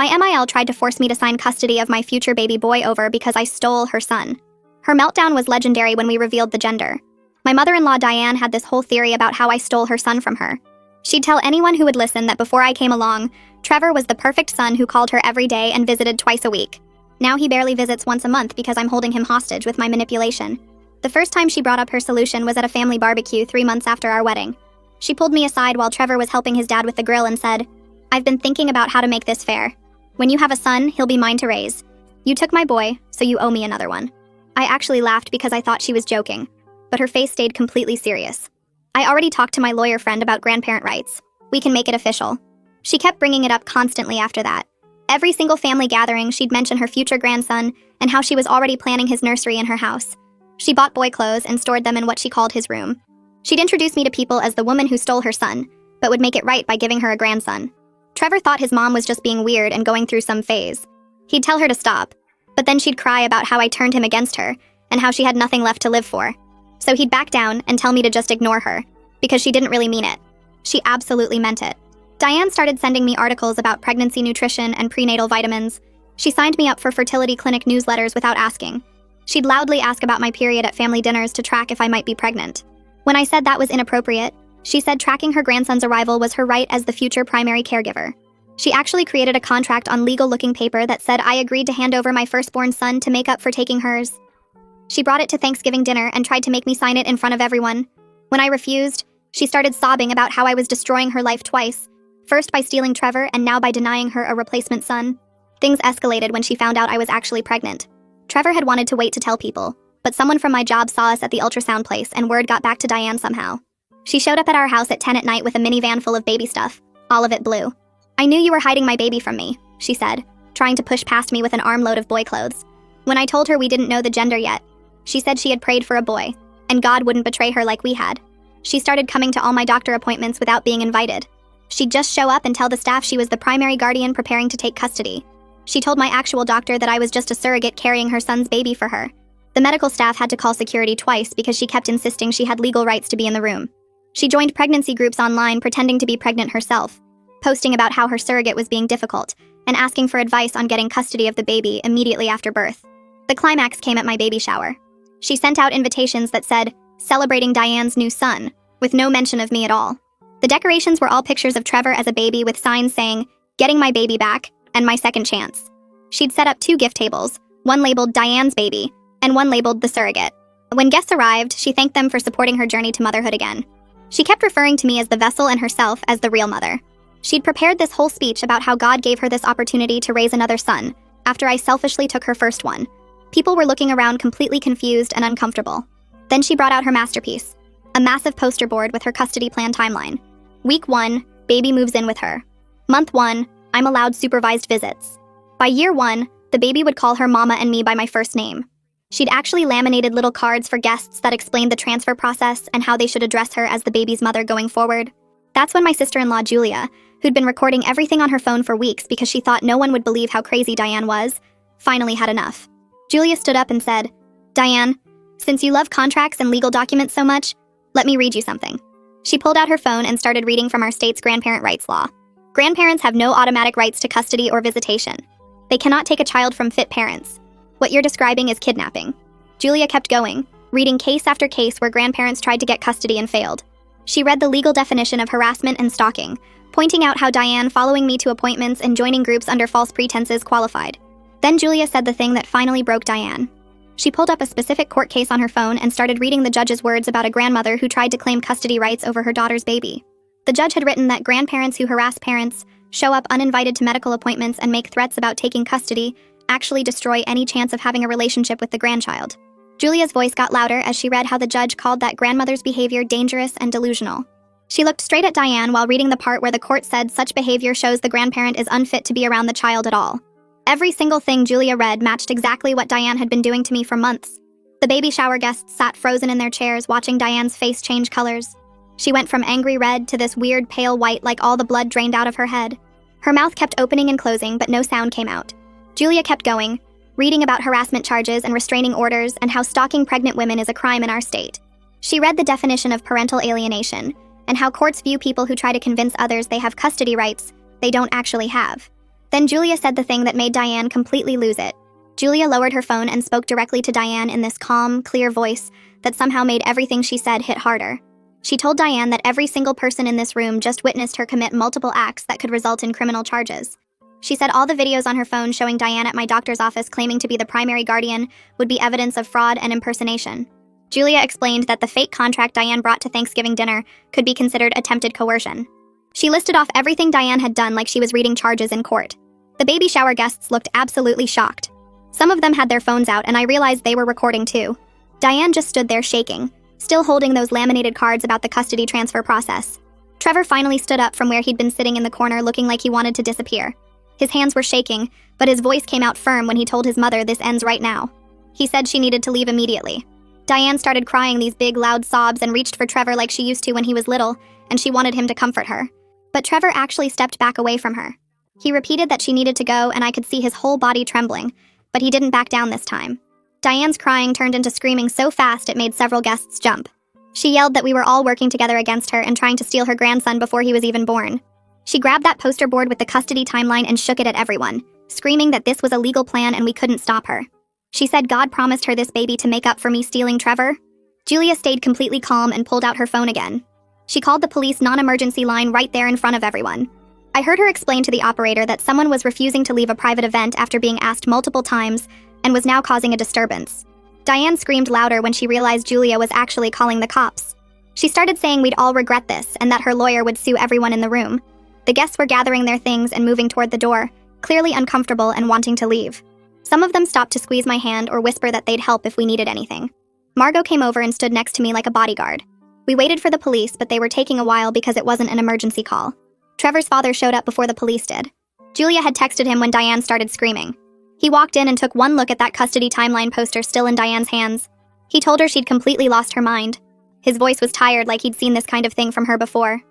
My MIL tried to force me to sign custody of my future baby boy over because I stole her son. Her meltdown was legendary when we revealed the gender. My mother-in-law Diane had this whole theory about how I stole her son from her. She'd tell anyone who would listen that before I came along, Trevor was the perfect son who called her every day and visited twice a week. Now he barely visits once a month because I'm holding him hostage with my manipulation. The first time she brought up her solution was at a family barbecue 3 months after our wedding. She pulled me aside while Trevor was helping his dad with the grill and said, "I've been thinking about how to make this fair. When you have a son, he'll be mine to raise. You took my boy, so you owe me another one." I actually laughed because I thought she was joking, but her face stayed completely serious. I already talked to my lawyer friend about grandparent rights. We can make it official. She kept bringing it up constantly after that. Every single family gathering, she'd mention her future grandson and how she was already planning his nursery in her house. She bought boy clothes and stored them in what she called his room. She'd introduce me to people as the woman who stole her son, but would make it right by giving her a grandson. Trevor thought his mom was just being weird and going through some phase. He'd tell her to stop, but then she'd cry about how I turned him against her and how she had nothing left to live for. So he'd back down and tell me to just ignore her, because she didn't really mean it. She absolutely meant it. Diane started sending me articles about pregnancy nutrition and prenatal vitamins. She signed me up for fertility clinic newsletters without asking. She'd loudly ask about my period at family dinners to track if I might be pregnant. When I said that was inappropriate, she said tracking her grandson's arrival was her right as the future primary caregiver. She actually created a contract on legal-looking paper that said I agreed to hand over my firstborn son to make up for taking hers. She brought it to Thanksgiving dinner and tried to make me sign it in front of everyone. When I refused, she started sobbing about how I was destroying her life twice, first by stealing Trevor and now by denying her a replacement son. Things escalated when she found out I was actually pregnant. Trevor had wanted to wait to tell people, but someone from my job saw us at the ultrasound place and word got back to Diane somehow. She showed up at our house at 10 at night with a minivan full of baby stuff, all of it blue. "I knew you were hiding my baby from me," she said, trying to push past me with an armload of boy clothes. When I told her we didn't know the gender yet, she said she had prayed for a boy, and God wouldn't betray her like we had. She started coming to all my doctor appointments without being invited. She'd just show up and tell the staff she was the primary guardian preparing to take custody. She told my actual doctor that I was just a surrogate carrying her son's baby for her. The medical staff had to call security twice because she kept insisting she had legal rights to be in the room. She joined pregnancy groups online pretending to be pregnant herself, posting about how her surrogate was being difficult, and asking for advice on getting custody of the baby immediately after birth. The climax came at my baby shower. She sent out invitations that said, "Celebrating Diane's new son," with no mention of me at all. The decorations were all pictures of Trevor as a baby with signs saying, "Getting my baby back," and "My second chance." She'd set up 2 gift tables, one labeled Diane's baby, and one labeled the surrogate. When guests arrived, she thanked them for supporting her journey to motherhood again. She kept referring to me as the vessel and herself as the real mother. She'd prepared this whole speech about how God gave her this opportunity to raise another son, after I selfishly took her first one. People were looking around completely confused and uncomfortable. Then she brought out her masterpiece, a massive poster board with her custody plan timeline. Week 1, baby moves in with her. Month 1, I'm allowed supervised visits. By year 1, the baby would call her mama and me by my first name. She'd actually laminated little cards for guests that explained the transfer process and how they should address her as the baby's mother going forward. That's when my sister-in-law Julia, who'd been recording everything on her phone for weeks because she thought no one would believe how crazy Diane was, finally had enough. Julia stood up and said, "Diane, since you love contracts and legal documents so much, let me read you something." She pulled out her phone and started reading from our state's grandparent rights law. Grandparents have no automatic rights to custody or visitation. They cannot take a child from fit parents. What you're describing is kidnapping. Julia kept going, reading case after case where grandparents tried to get custody and failed. She read the legal definition of harassment and stalking, pointing out how Diane following me to appointments and joining groups under false pretenses qualified. Then Julia said the thing that finally broke Diane. She pulled up a specific court case on her phone and started reading the judge's words about a grandmother who tried to claim custody rights over her daughter's baby. The judge had written that grandparents who harass parents, show up uninvited to medical appointments, and make threats about taking custody actually destroy any chance of having a relationship with the grandchild. Julia's voice got louder as she read how the judge called that grandmother's behavior dangerous and delusional. She looked straight at Diane while reading the part where the court said such behavior shows the grandparent is unfit to be around the child at all. Every single thing Julia read matched exactly what Diane had been doing to me for months. The baby shower guests sat frozen in their chairs watching Diane's face change colors. She went from angry red to this weird pale white like all the blood drained out of her head. Her mouth kept opening and closing, but no sound came out. Julia kept going, reading about harassment charges and restraining orders and how stalking pregnant women is a crime in our state. She read the definition of parental alienation and how courts view people who try to convince others they have custody rights they don't actually have. Then Julia said the thing that made Diane completely lose it. Julia lowered her phone and spoke directly to Diane in this calm, clear voice that somehow made everything she said hit harder. She told Diane that every single person in this room just witnessed her commit multiple acts that could result in criminal charges. She said all the videos on her phone showing Diane at my doctor's office claiming to be the primary guardian would be evidence of fraud and impersonation. Julia explained that the fake contract Diane brought to Thanksgiving dinner could be considered attempted coercion. She listed off everything Diane had done like she was reading charges in court. The baby shower guests looked absolutely shocked. Some of them had their phones out, and I realized they were recording too. Diane just stood there shaking, still holding those laminated cards about the custody transfer process. Trevor finally stood up from where he'd been sitting in the corner looking like he wanted to disappear. His hands were shaking, but his voice came out firm when he told his mother this ends right now. He said she needed to leave immediately. Diane started crying these big, loud sobs and reached for Trevor like she used to when he was little, and she wanted him to comfort her. But Trevor actually stepped back away from her. He repeated that she needed to go, and I could see his whole body trembling, but he didn't back down this time. Diane's crying turned into screaming so fast it made several guests jump. She yelled that we were all working together against her and trying to steal her grandson before he was even born. She grabbed that poster board with the custody timeline and shook it at everyone, screaming that this was a legal plan and we couldn't stop her. She said God promised her this baby to make up for me stealing Trevor. Julia stayed completely calm and pulled out her phone again. She called the police non-emergency line right there in front of everyone. I heard her explain to the operator that someone was refusing to leave a private event after being asked multiple times and was now causing a disturbance. Diane screamed louder when she realized Julia was actually calling the cops. She started saying we'd all regret this and that her lawyer would sue everyone in the room. The guests were gathering their things and moving toward the door, clearly uncomfortable and wanting to leave. Some of them stopped to squeeze my hand or whisper that they'd help if we needed anything. Margot came over and stood next to me like a bodyguard. We waited for the police, but they were taking a while because it wasn't an emergency call. Trevor's father showed up before the police did. Julia had texted him when Diane started screaming. He walked in and took one look at that custody timeline poster still in Diane's hands. He told her she'd completely lost her mind. His voice was tired, like he'd seen this kind of thing from her before.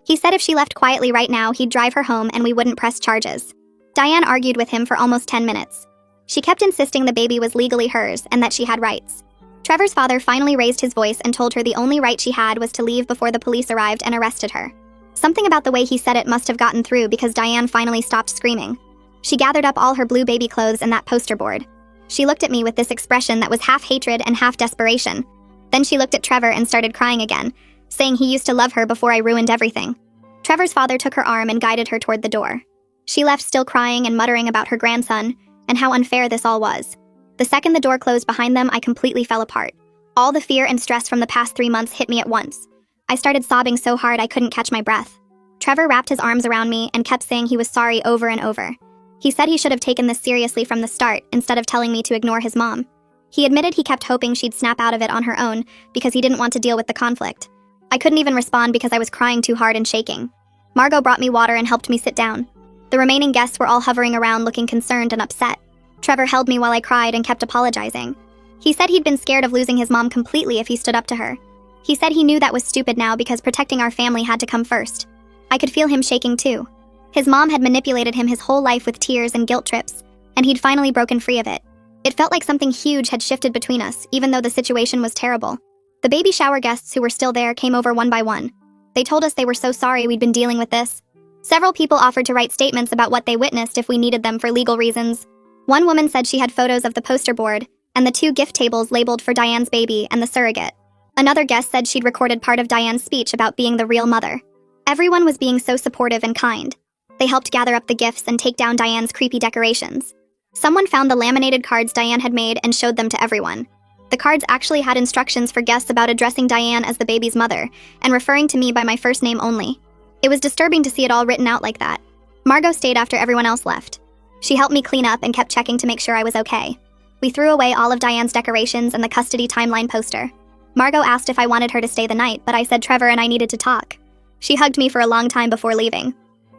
He said if she left quietly right now, he'd drive her home and we wouldn't press charges. Diane argued with him for almost 10 minutes. She kept insisting the baby was legally hers and that she had rights. Trevor's father finally raised his voice and told her the only right she had was to leave before the police arrived and arrested her. Something about the way he said it must have gotten through because Diane finally stopped screaming. She gathered up all her blue baby clothes and that poster board. She looked at me with this expression that was half hatred and half desperation. Then she looked at Trevor and started crying again, saying he used to love her before I ruined everything. Trevor's father took her arm and guided her toward the door. She left still crying and muttering about her grandson and how unfair this all was. The second the door closed behind them, I completely fell apart. All the fear and stress from the past 3 months hit me at once. I started sobbing so hard I couldn't catch my breath. Trevor wrapped his arms around me and kept saying he was sorry over and over. He said he should have taken this seriously from the start instead of telling me to ignore his mom. He admitted he kept hoping she'd snap out of it on her own because he didn't want to deal with the conflict. I couldn't even respond because I was crying too hard and shaking. Margot brought me water and helped me sit down. The remaining guests were all hovering around looking concerned and upset. Trevor held me while I cried and kept apologizing. He said he'd been scared of losing his mom completely if he stood up to her. He said he knew that was stupid now because protecting our family had to come first. I could feel him shaking too. His mom had manipulated him his whole life with tears and guilt trips, and he'd finally broken free of it. It felt like something huge had shifted between us, even though the situation was terrible. The baby shower guests who were still there came over one by one. They told us they were so sorry we'd been dealing with this. Several people offered to write statements about what they witnessed if we needed them for legal reasons. One woman said she had photos of the poster board and the 2 gift tables labeled for Diane's baby and the surrogate. Another guest said she'd recorded part of Diane's speech about being the real mother. Everyone was being so supportive and kind. They helped gather up the gifts and take down Diane's creepy decorations. Someone found the laminated cards Diane had made and showed them to everyone. The cards actually had instructions for guests about addressing Diane as the baby's mother and referring to me by my first name only. It was disturbing to see it all written out like that. Margot stayed after everyone else left. She helped me clean up and kept checking to make sure I was okay. We threw away all of Diane's decorations and the custody timeline poster. Margot asked if I wanted her to stay the night, but I said Trevor and I needed to talk. She hugged me for a long time before leaving.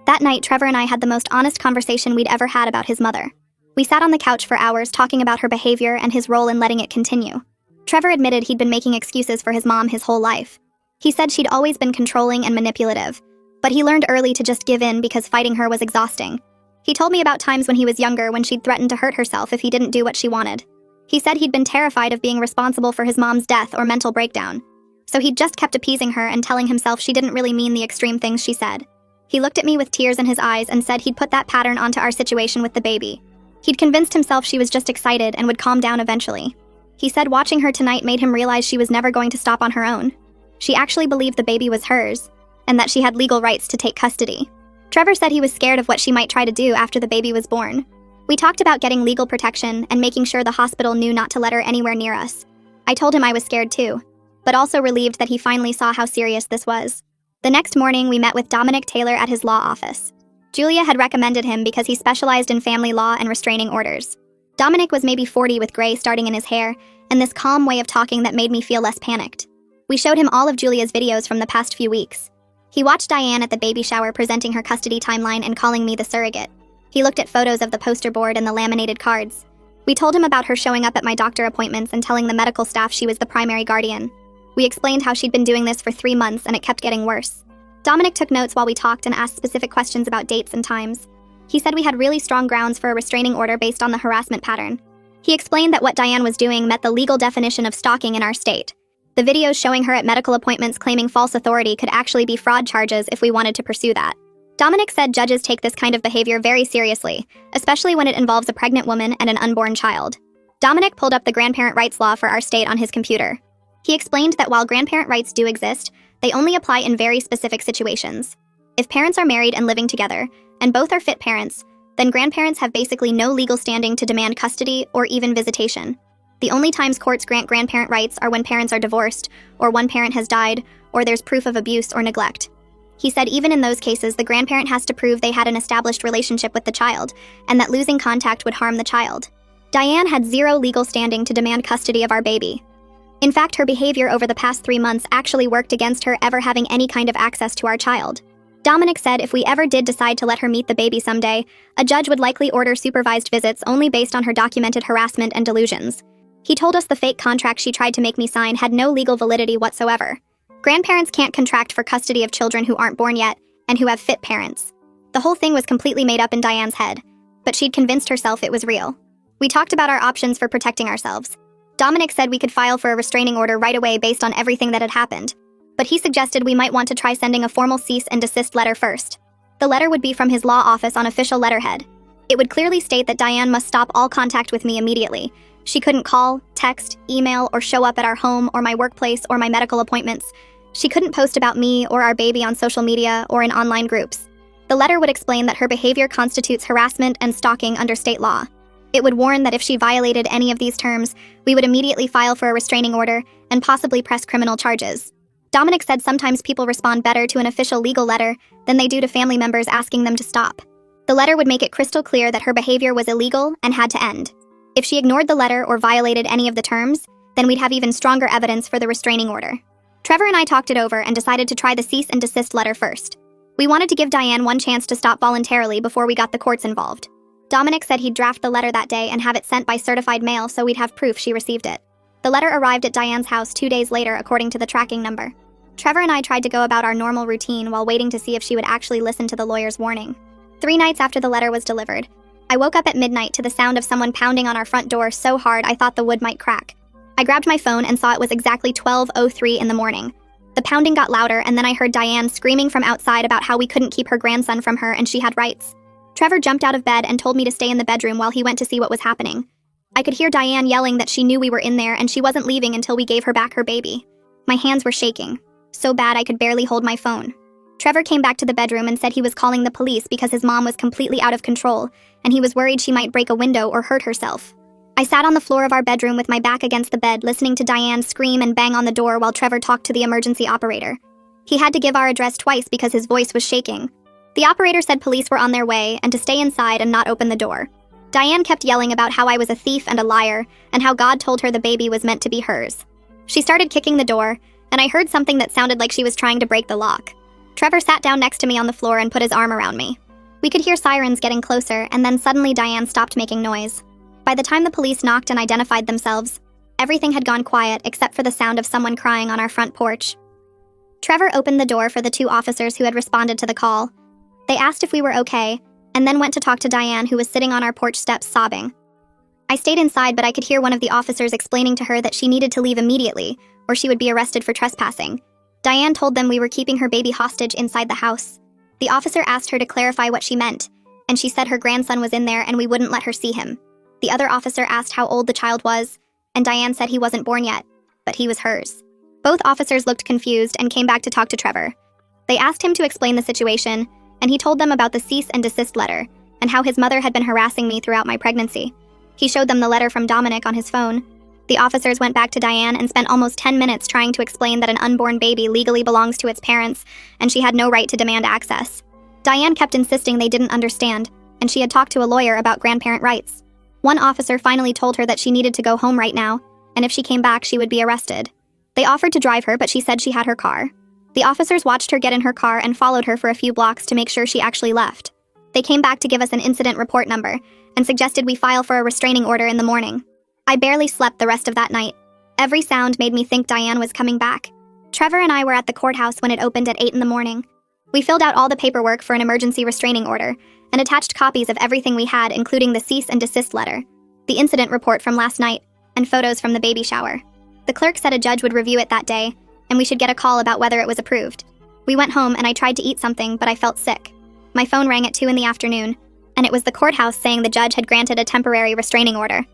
That night, Trevor and I had the most honest conversation we'd ever had about his mother. We sat on the couch for hours talking about her behavior and his role in letting it continue. Trevor admitted he'd been making excuses for his mom his whole life. He said she'd always been controlling and manipulative, but he learned early to just give in because fighting her was exhausting. He told me about times when he was younger when she'd threatened to hurt herself if he didn't do what she wanted. He said he'd been terrified of being responsible for his mom's death or mental breakdown, so he'd just kept appeasing her and telling himself she didn't really mean the extreme things she said. He looked at me with tears in his eyes and said he'd put that pattern onto our situation with the baby. He'd convinced himself she was just excited and would calm down eventually. He said watching her tonight made him realize she was never going to stop on her own. She actually believed the baby was hers, and that she had legal rights to take custody. Trevor said he was scared of what she might try to do after the baby was born. We talked about getting legal protection and making sure the hospital knew not to let her anywhere near us. I told him I was scared too, but also relieved that he finally saw how serious this was. The next morning, we met with Dominic Taylor at his law office. Julia had recommended him because he specialized in family law and restraining orders. Dominic was maybe 40 with gray starting in his hair, and this calm way of talking that made me feel less panicked. We showed him all of Julia's videos from the past few weeks. He watched Diane at the baby shower presenting her custody timeline and calling me the surrogate. He looked at photos of the poster board and the laminated cards. We told him about her showing up at my doctor appointments and telling the medical staff she was the primary guardian. We explained how she'd been doing this for 3 months and it kept getting worse. Dominic took notes while we talked and asked specific questions about dates and times. He said we had really strong grounds for a restraining order based on the harassment pattern. He explained that what Diane was doing met the legal definition of stalking in our state. The videos showing her at medical appointments claiming false authority could actually be fraud charges if we wanted to pursue that. Dominic said judges take this kind of behavior very seriously, especially when it involves a pregnant woman and an unborn child. Dominic pulled up the grandparent rights law for our state on his computer. He explained that while grandparent rights do exist, they only apply in very specific situations. If parents are married and living together, and both are fit parents, then grandparents have basically no legal standing to demand custody or even visitation. The only times courts grant grandparent rights are when parents are divorced, or one parent has died, or there's proof of abuse or neglect. He said even in those cases, the grandparent has to prove they had an established relationship with the child, and that losing contact would harm the child. Diane had zero legal standing to demand custody of our baby. In fact, her behavior over the past 3 months actually worked against her ever having any kind of access to our child. Dominic said if we ever did decide to let her meet the baby someday, a judge would likely order supervised visits only based on her documented harassment and delusions. He told us the fake contract she tried to make me sign had no legal validity whatsoever. Grandparents can't contract for custody of children who aren't born yet and who have fit parents. The whole thing was completely made up in Diane's head, but she'd convinced herself it was real. We talked about our options for protecting ourselves. Dominic said we could file for a restraining order right away based on everything that had happened, but he suggested we might want to try sending a formal cease and desist letter first. The letter would be from his law office on official letterhead. It would clearly state that Diane must stop all contact with me immediately. She couldn't call, text, email, or show up at our home or my workplace or my medical appointments. She couldn't post about me or our baby on social media or in online groups. The letter would explain that her behavior constitutes harassment and stalking under state law. It would warn that if she violated any of these terms, we would immediately file for a restraining order and possibly press criminal charges. Dominic said sometimes people respond better to an official legal letter than they do to family members asking them to stop. The letter would make it crystal clear that her behavior was illegal and had to end. If she ignored the letter or violated any of the terms, then we'd have even stronger evidence for the restraining order. Trevor and I talked it over and decided to try the cease and desist letter first. We wanted to give Diane one chance to stop voluntarily before we got the courts involved. Dominic said he'd draft the letter that day and have it sent by certified mail so we'd have proof she received it. The letter arrived at Diane's house 2 days later according to the tracking number. Trevor and I tried to go about our normal routine while waiting to see if she would actually listen to the lawyer's warning. 3 nights after the letter was delivered, I woke up at midnight to the sound of someone pounding on our front door so hard I thought the wood might crack. I grabbed my phone and saw it was exactly 12:03 in the morning. The pounding got louder and then I heard Diane screaming from outside about how we couldn't keep her grandson from her and she had rights. Trevor jumped out of bed and told me to stay in the bedroom while he went to see what was happening. I could hear Diane yelling that she knew we were in there and she wasn't leaving until we gave her back her baby. My hands were shaking, so bad I could barely hold my phone. Trevor came back to the bedroom and said he was calling the police because his mom was completely out of control and he was worried she might break a window or hurt herself. I sat on the floor of our bedroom with my back against the bed listening to Diane scream and bang on the door while Trevor talked to the emergency operator. He had to give our address twice because his voice was shaking. The operator said police were on their way and to stay inside and not open the door. Diane kept yelling about how I was a thief and a liar and how God told her the baby was meant to be hers. She started kicking the door, and I heard something that sounded like she was trying to break the lock. Trevor sat down next to me on the floor and put his arm around me. We could hear sirens getting closer, and then suddenly Diane stopped making noise. By the time the police knocked and identified themselves, everything had gone quiet except for the sound of someone crying on our front porch. Trevor opened the door for the 2 officers who had responded to the call. They asked if we were okay, and then went to talk to Diane, who was sitting on our porch steps sobbing. I stayed inside, but I could hear one of the officers explaining to her that she needed to leave immediately, or she would be arrested for trespassing. Diane told them we were keeping her baby hostage inside the house. The officer asked her to clarify what she meant, and she said her grandson was in there and we wouldn't let her see him. The other officer asked how old the child was, and Diane said he wasn't born yet, but he was hers. Both officers looked confused and came back to talk to Trevor. They asked him to explain the situation, and he told them about the cease and desist letter and how his mother had been harassing me throughout my pregnancy. He showed them the letter from Dominic on his phone. The officers went back to Diane and spent almost 10 minutes trying to explain that an unborn baby legally belongs to its parents and she had no right to demand access. Diane kept insisting they didn't understand, and she had talked to a lawyer about grandparent rights. One officer finally told her that she needed to go home right now, and if she came back, she would be arrested. They offered to drive her, but she said she had her car. The officers watched her get in her car and followed her for a few blocks to make sure she actually left. They came back to give us an incident report number and suggested we file for a restraining order in the morning. I barely slept the rest of that night. Every sound made me think Diane was coming back. Trevor and I were at the courthouse when it opened at 8 in the morning. We filled out all the paperwork for an emergency restraining order and attached copies of everything we had, including the cease and desist letter, the incident report from last night, and photos from the baby shower. The clerk said a judge would review it that day, and we should get a call about whether it was approved. We went home and I tried to eat something, but I felt sick. My phone rang at 2 in the afternoon, and it was the courthouse saying the judge had granted a temporary restraining order.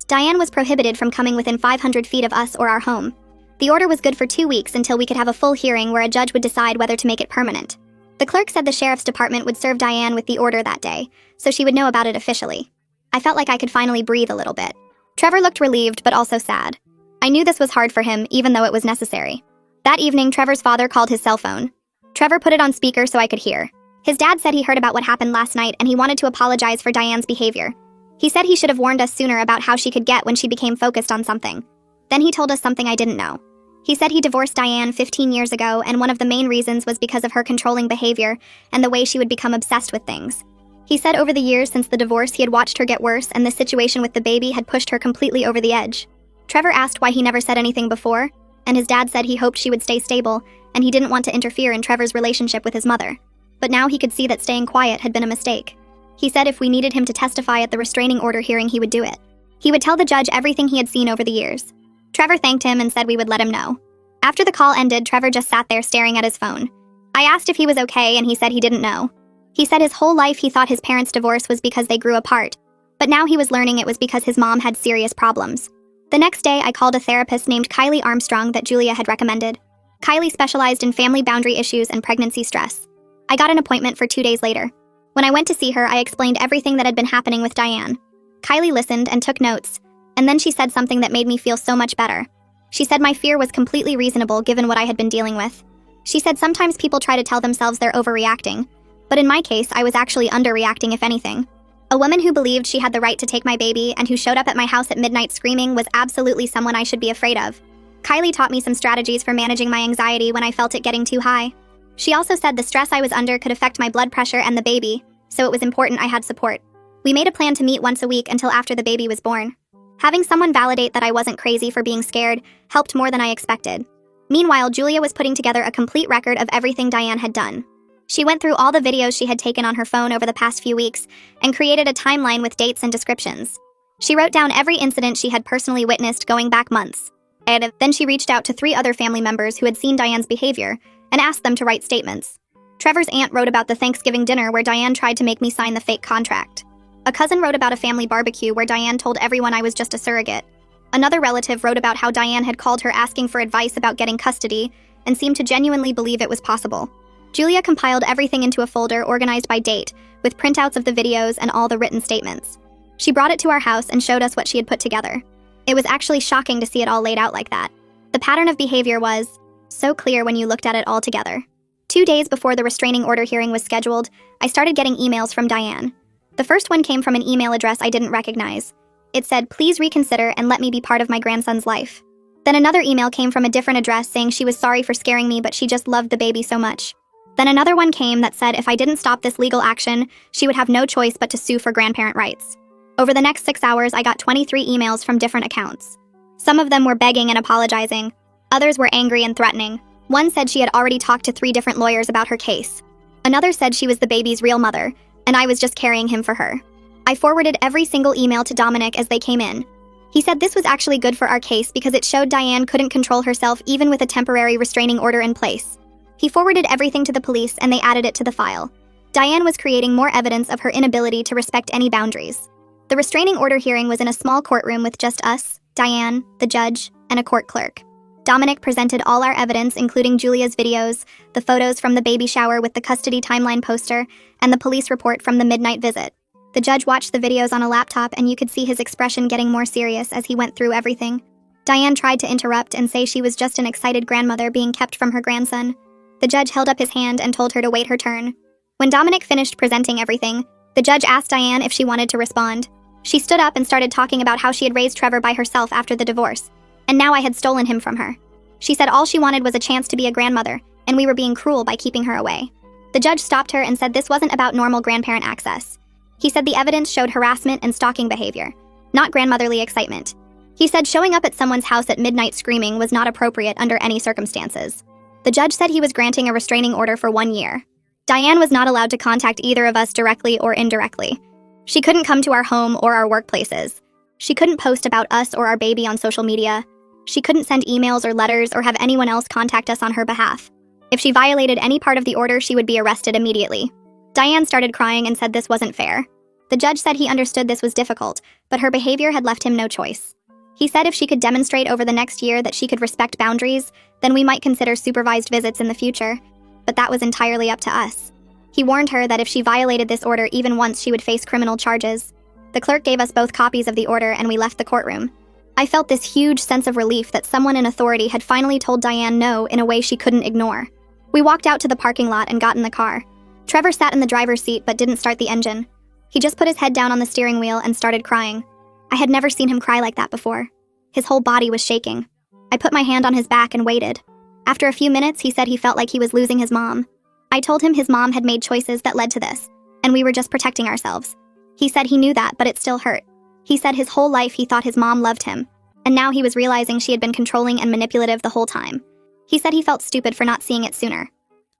Diane was prohibited from coming within 500 feet of us or our home. The order was good for 2 weeks until we could have a full hearing where a judge would decide whether to make it permanent. The clerk said the sheriff's department would serve Diane with the order that day, so she would know about it officially. I felt like I could finally breathe a little bit. Trevor looked relieved but also sad. I knew this was hard for him, even though it was necessary. That evening, Trevor's father called his cell phone. Trevor put it on speaker so I could hear. His dad said he heard about what happened last night and he wanted to apologize for Diane's behavior. He said he should have warned us sooner about how she could get when she became focused on something. Then he told us something I didn't know. He said he divorced Diane 15 years ago, and one of the main reasons was because of her controlling behavior and the way she would become obsessed with things. He said over the years since the divorce he had watched her get worse, and the situation with the baby had pushed her completely over the edge. Trevor asked why he never said anything before, and his dad said he hoped she would stay stable, and he didn't want to interfere in Trevor's relationship with his mother. But now he could see that staying quiet had been a mistake. He said if we needed him to testify at the restraining order hearing, he would do it. He would tell the judge everything he had seen over the years. Trevor thanked him and said we would let him know. After the call ended, Trevor just sat there staring at his phone. I asked if he was okay, and he said he didn't know. He said his whole life he thought his parents' divorce was because they grew apart, but now he was learning it was because his mom had serious problems. The next day, I called a therapist named Kylie Armstrong that Julia had recommended. Kylie specialized in family boundary issues and pregnancy stress. I got an appointment for 2 days later. When I went to see her, I explained everything that had been happening with Diane. Kylie listened and took notes, and then she said something that made me feel so much better. She said my fear was completely reasonable given what I had been dealing with. She said sometimes people try to tell themselves they're overreacting, but in my case, I was actually underreacting if anything. A woman who believed she had the right to take my baby and who showed up at my house at midnight screaming was absolutely someone I should be afraid of. Kylie taught me some strategies for managing my anxiety when I felt it getting too high. She also said the stress I was under could affect my blood pressure and the baby, so it was important I had support. We made a plan to meet once a week until after the baby was born. Having someone validate that I wasn't crazy for being scared helped more than I expected. Meanwhile, Julia was putting together a complete record of everything Diane had done. She went through all the videos she had taken on her phone over the past few weeks and created a timeline with dates and descriptions. She wrote down every incident she had personally witnessed going back months. And then she reached out to 3 other family members who had seen Diane's behavior and asked them to write statements. Trevor's aunt wrote about the Thanksgiving dinner where Diane tried to make me sign the fake contract. A cousin wrote about a family barbecue where Diane told everyone I was just a surrogate. Another relative wrote about how Diane had called her asking for advice about getting custody and seemed to genuinely believe it was possible. Julia compiled everything into a folder organized by date, with printouts of the videos and all the written statements. She brought it to our house and showed us what she had put together. It was actually shocking to see it all laid out like that. The pattern of behavior was so clear when you looked at it all together. 2 days before the restraining order hearing was scheduled, I started getting emails from Diane. The first one came from an email address I didn't recognize. It said, "Please reconsider and let me be part of my grandson's life." Then another email came from a different address saying she was sorry for scaring me, but she just loved the baby so much. Then another one came that said if I didn't stop this legal action, she would have no choice but to sue for grandparent rights. Over the next 6 hours, I got 23 emails from different accounts. Some of them were begging and apologizing. Others were angry and threatening. One said she had already talked to 3 different lawyers about her case. Another said she was the baby's real mother, and I was just carrying him for her. I forwarded every single email to Dominic as they came in. He said this was actually good for our case because it showed Diane couldn't control herself even with a temporary restraining order in place. He forwarded everything to the police and they added it to the file. Diane was creating more evidence of her inability to respect any boundaries. The restraining order hearing was in a small courtroom with just us, Diane, the judge, and a court clerk. Dominic presented all our evidence, including Julia's videos, the photos from the baby shower with the custody timeline poster, and the police report from the midnight visit. The judge watched the videos on a laptop, and you could see his expression getting more serious as he went through everything. Diane tried to interrupt and say she was just an excited grandmother being kept from her grandson. The judge held up his hand and told her to wait her turn. When Dominic finished presenting everything, the judge asked Diane if she wanted to respond. She stood up and started talking about how she had raised Trevor by herself after the divorce, and now I had stolen him from her. She said all she wanted was a chance to be a grandmother, and we were being cruel by keeping her away. The judge stopped her and said this wasn't about normal grandparent access. He said the evidence showed harassment and stalking behavior, not grandmotherly excitement. He said showing up at someone's house at midnight screaming was not appropriate under any circumstances. The judge said he was granting a restraining order for 1 year. Diane was not allowed to contact either of us directly or indirectly. She couldn't come to our home or our workplaces. She couldn't post about us or our baby on social media. She couldn't send emails or letters or have anyone else contact us on her behalf. If she violated any part of the order, she would be arrested immediately. Diane started crying and said this wasn't fair. The judge said he understood this was difficult, but her behavior had left him no choice. He said if she could demonstrate over the next year that she could respect boundaries, then we might consider supervised visits in the future, but that was entirely up to us. He warned her that if she violated this order even once, she would face criminal charges. The clerk gave us both copies of the order and we left the courtroom. I felt this huge sense of relief that someone in authority had finally told Diane no in a way she couldn't ignore. We walked out to the parking lot and got in the car. Trevor sat in the driver's seat but didn't start the engine. He just put his head down on the steering wheel and started crying. I had never seen him cry like that before. His whole body was shaking. I put my hand on his back and waited. After a few minutes, he said he felt like he was losing his mom. I told him his mom had made choices that led to this, and we were just protecting ourselves. He said he knew that, but it still hurt. He said his whole life he thought his mom loved him, and now he was realizing she had been controlling and manipulative the whole time. He said he felt stupid for not seeing it sooner.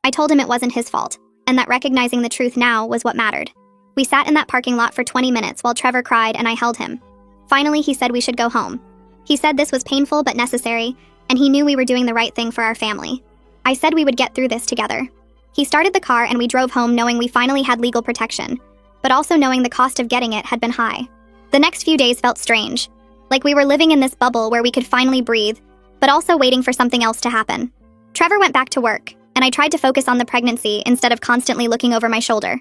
I told him it wasn't his fault, and that recognizing the truth now was what mattered. We sat in that parking lot for 20 minutes while Trevor cried and I held him. Finally, he said we should go home. He said this was painful but necessary, and he knew we were doing the right thing for our family. I said we would get through this together. He started the car and we drove home knowing we finally had legal protection, but also knowing the cost of getting it had been high. The next few days felt strange, like we were living in this bubble where we could finally breathe, but also waiting for something else to happen. Trevor went back to work, and I tried to focus on the pregnancy instead of constantly looking over my shoulder.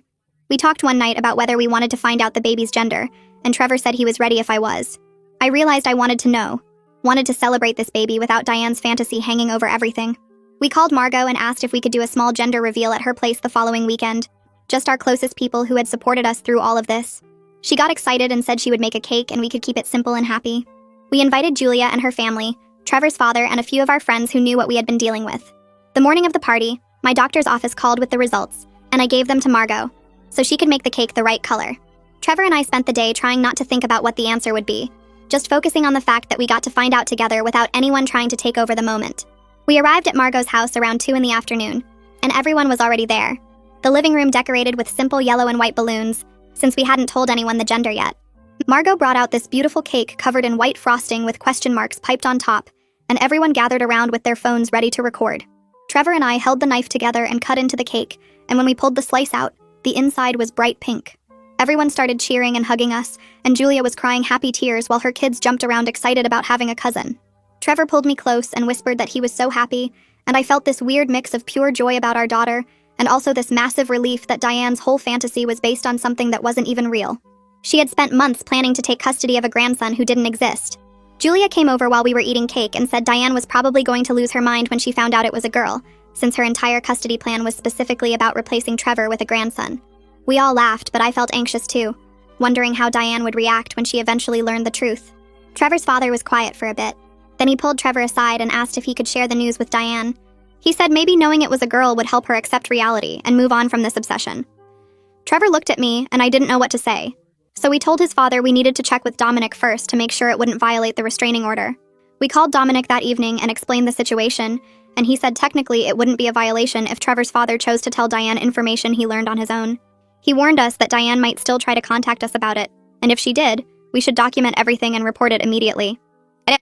We talked one night about whether we wanted to find out the baby's gender, and Trevor said he was ready if I was. I realized I wanted to know, wanted to celebrate this baby without Diane's fantasy hanging over everything. We called Margot and asked if we could do a small gender reveal at her place the following weekend, just our closest people who had supported us through all of this. She got excited and said she would make a cake and we could keep it simple and happy. We invited Julia and her family, Trevor's father, and a few of our friends who knew what we had been dealing with. The morning of the party, my doctor's office called with the results, and I gave them to Margot, so she could make the cake the right color. Trevor and I spent the day trying not to think about what the answer would be, just focusing on the fact that we got to find out together without anyone trying to take over the moment. We arrived at Margot's house around 2 in the afternoon, and everyone was already there. The living room decorated with simple yellow and white balloons, since we hadn't told anyone the gender yet. Margot brought out this beautiful cake covered in white frosting with question marks piped on top, and everyone gathered around with their phones ready to record. Trevor and I held the knife together and cut into the cake, and when we pulled the slice out, the inside was bright pink. Everyone started cheering and hugging us, and Julia was crying happy tears while her kids jumped around excited about having a cousin. Trevor pulled me close and whispered that he was so happy, and I felt this weird mix of pure joy about our daughter, and also this massive relief that Diane's whole fantasy was based on something that wasn't even real. She had spent months planning to take custody of a grandson who didn't exist. Julia came over while we were eating cake and said Diane was probably going to lose her mind when she found out it was a girl, since her entire custody plan was specifically about replacing Trevor with a grandson. We all laughed, but I felt anxious too, wondering how Diane would react when she eventually learned the truth. Trevor's father was quiet for a bit. Then he pulled Trevor aside and asked if he could share the news with Diane. He said maybe knowing it was a girl would help her accept reality and move on from this obsession. Trevor looked at me, and I didn't know what to say. So we told his father we needed to check with Dominic first to make sure it wouldn't violate the restraining order. We called Dominic that evening and explained the situation, and he said technically it wouldn't be a violation if Trevor's father chose to tell Diane information he learned on his own. He warned us that Diane might still try to contact us about it, and if she did, we should document everything and report it immediately.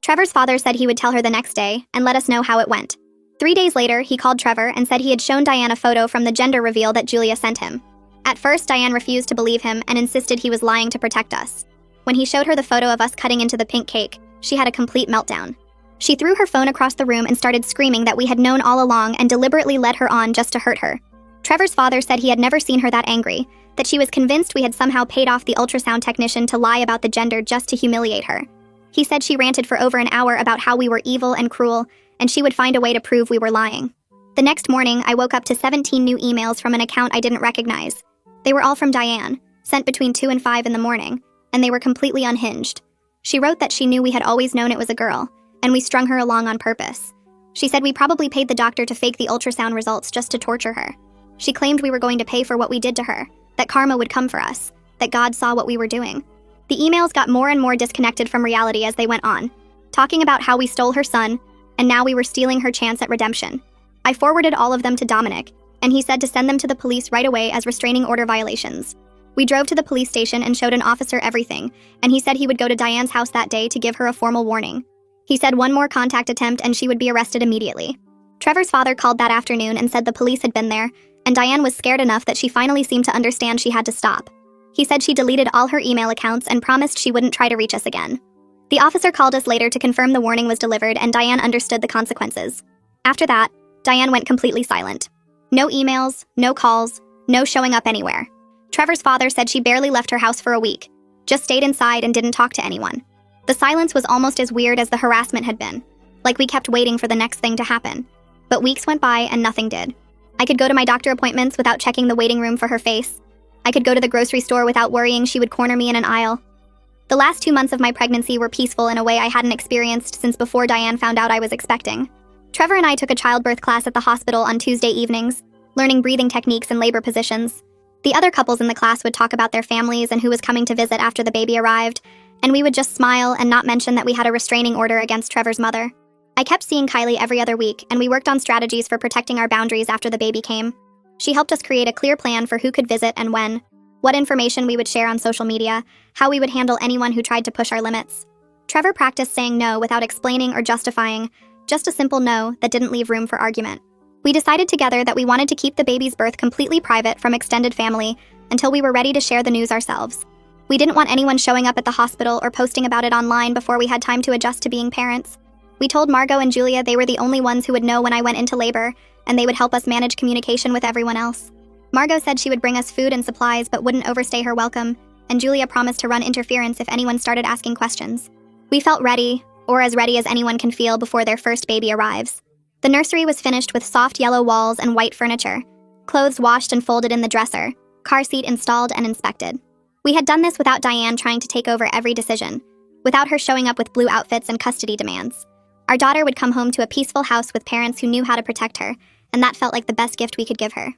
Trevor's father said he would tell her the next day and let us know how it went. 3 days later, he called Trevor and said he had shown Diane a photo from the gender reveal that Julia sent him. At first, Diane refused to believe him and insisted he was lying to protect us. When he showed her the photo of us cutting into the pink cake, she had a complete meltdown. She threw her phone across the room and started screaming that we had known all along and deliberately led her on just to hurt her. Trevor's father said he had never seen her that angry, that she was convinced we had somehow paid off the ultrasound technician to lie about the gender just to humiliate her. He said she ranted for over an hour about how we were evil and cruel, and she would find a way to prove we were lying. The next morning, I woke up to 17 new emails from an account I didn't recognize. They were all from Diane, sent between 2 and 5 in the morning, and they were completely unhinged. She wrote that she knew we had always known it was a girl, and we strung her along on purpose. She said we probably paid the doctor to fake the ultrasound results just to torture her. She claimed we were going to pay for what we did to her, that karma would come for us, that God saw what we were doing. The emails got more and more disconnected from reality as they went on, talking about how we stole her son, and now we were stealing her chance at redemption. I forwarded all of them to Dominic, and he said to send them to the police right away as restraining order violations. We drove to the police station and showed an officer everything, and he said he would go to Diane's house that day to give her a formal warning. He said one more contact attempt and she would be arrested immediately. Trevor's father called that afternoon and said the police had been there, and Diane was scared enough that she finally seemed to understand she had to stop. He said she deleted all her email accounts and promised she wouldn't try to reach us again. The officer called us later to confirm the warning was delivered and Diane understood the consequences. After that, Diane went completely silent. No emails, no calls, no showing up anywhere. Trevor's father said she barely left her house for a week, just stayed inside and didn't talk to anyone. The silence was almost as weird as the harassment had been, like we kept waiting for the next thing to happen. But weeks went by and nothing did. I could go to my doctor appointments without checking the waiting room for her face. I could go to the grocery store without worrying she would corner me in an aisle. The last 2 months of my pregnancy were peaceful in a way I hadn't experienced since before Diane found out I was expecting. Trevor and I took a childbirth class at the hospital on Tuesday evenings, learning breathing techniques and labor positions. The other couples in the class would talk about their families and who was coming to visit after the baby arrived, and we would just smile and not mention that we had a restraining order against Trevor's mother. I kept seeing Kylie every other week, and we worked on strategies for protecting our boundaries after the baby came. She helped us create a clear plan for who could visit and when, what information we would share on social media, how we would handle anyone who tried to push our limits. Trevor practiced saying no without explaining or justifying, just a simple no that didn't leave room for argument. We decided together that we wanted to keep the baby's birth completely private from extended family until we were ready to share the news ourselves. We didn't want anyone showing up at the hospital or posting about it online before we had time to adjust to being parents. We told Margot and Julia they were the only ones who would know when I went into labor, and they would help us manage communication with everyone else. Margot said she would bring us food and supplies but wouldn't overstay her welcome, and Julia promised to run interference if anyone started asking questions. We felt ready, or as ready as anyone can feel before their first baby arrives. The nursery was finished with soft yellow walls and white furniture, clothes washed and folded in the dresser, car seat installed and inspected. We had done this without Diane trying to take over every decision, without her showing up with blue outfits and custody demands. Our daughter would come home to a peaceful house with parents who knew how to protect her, and that felt like the best gift we could give her.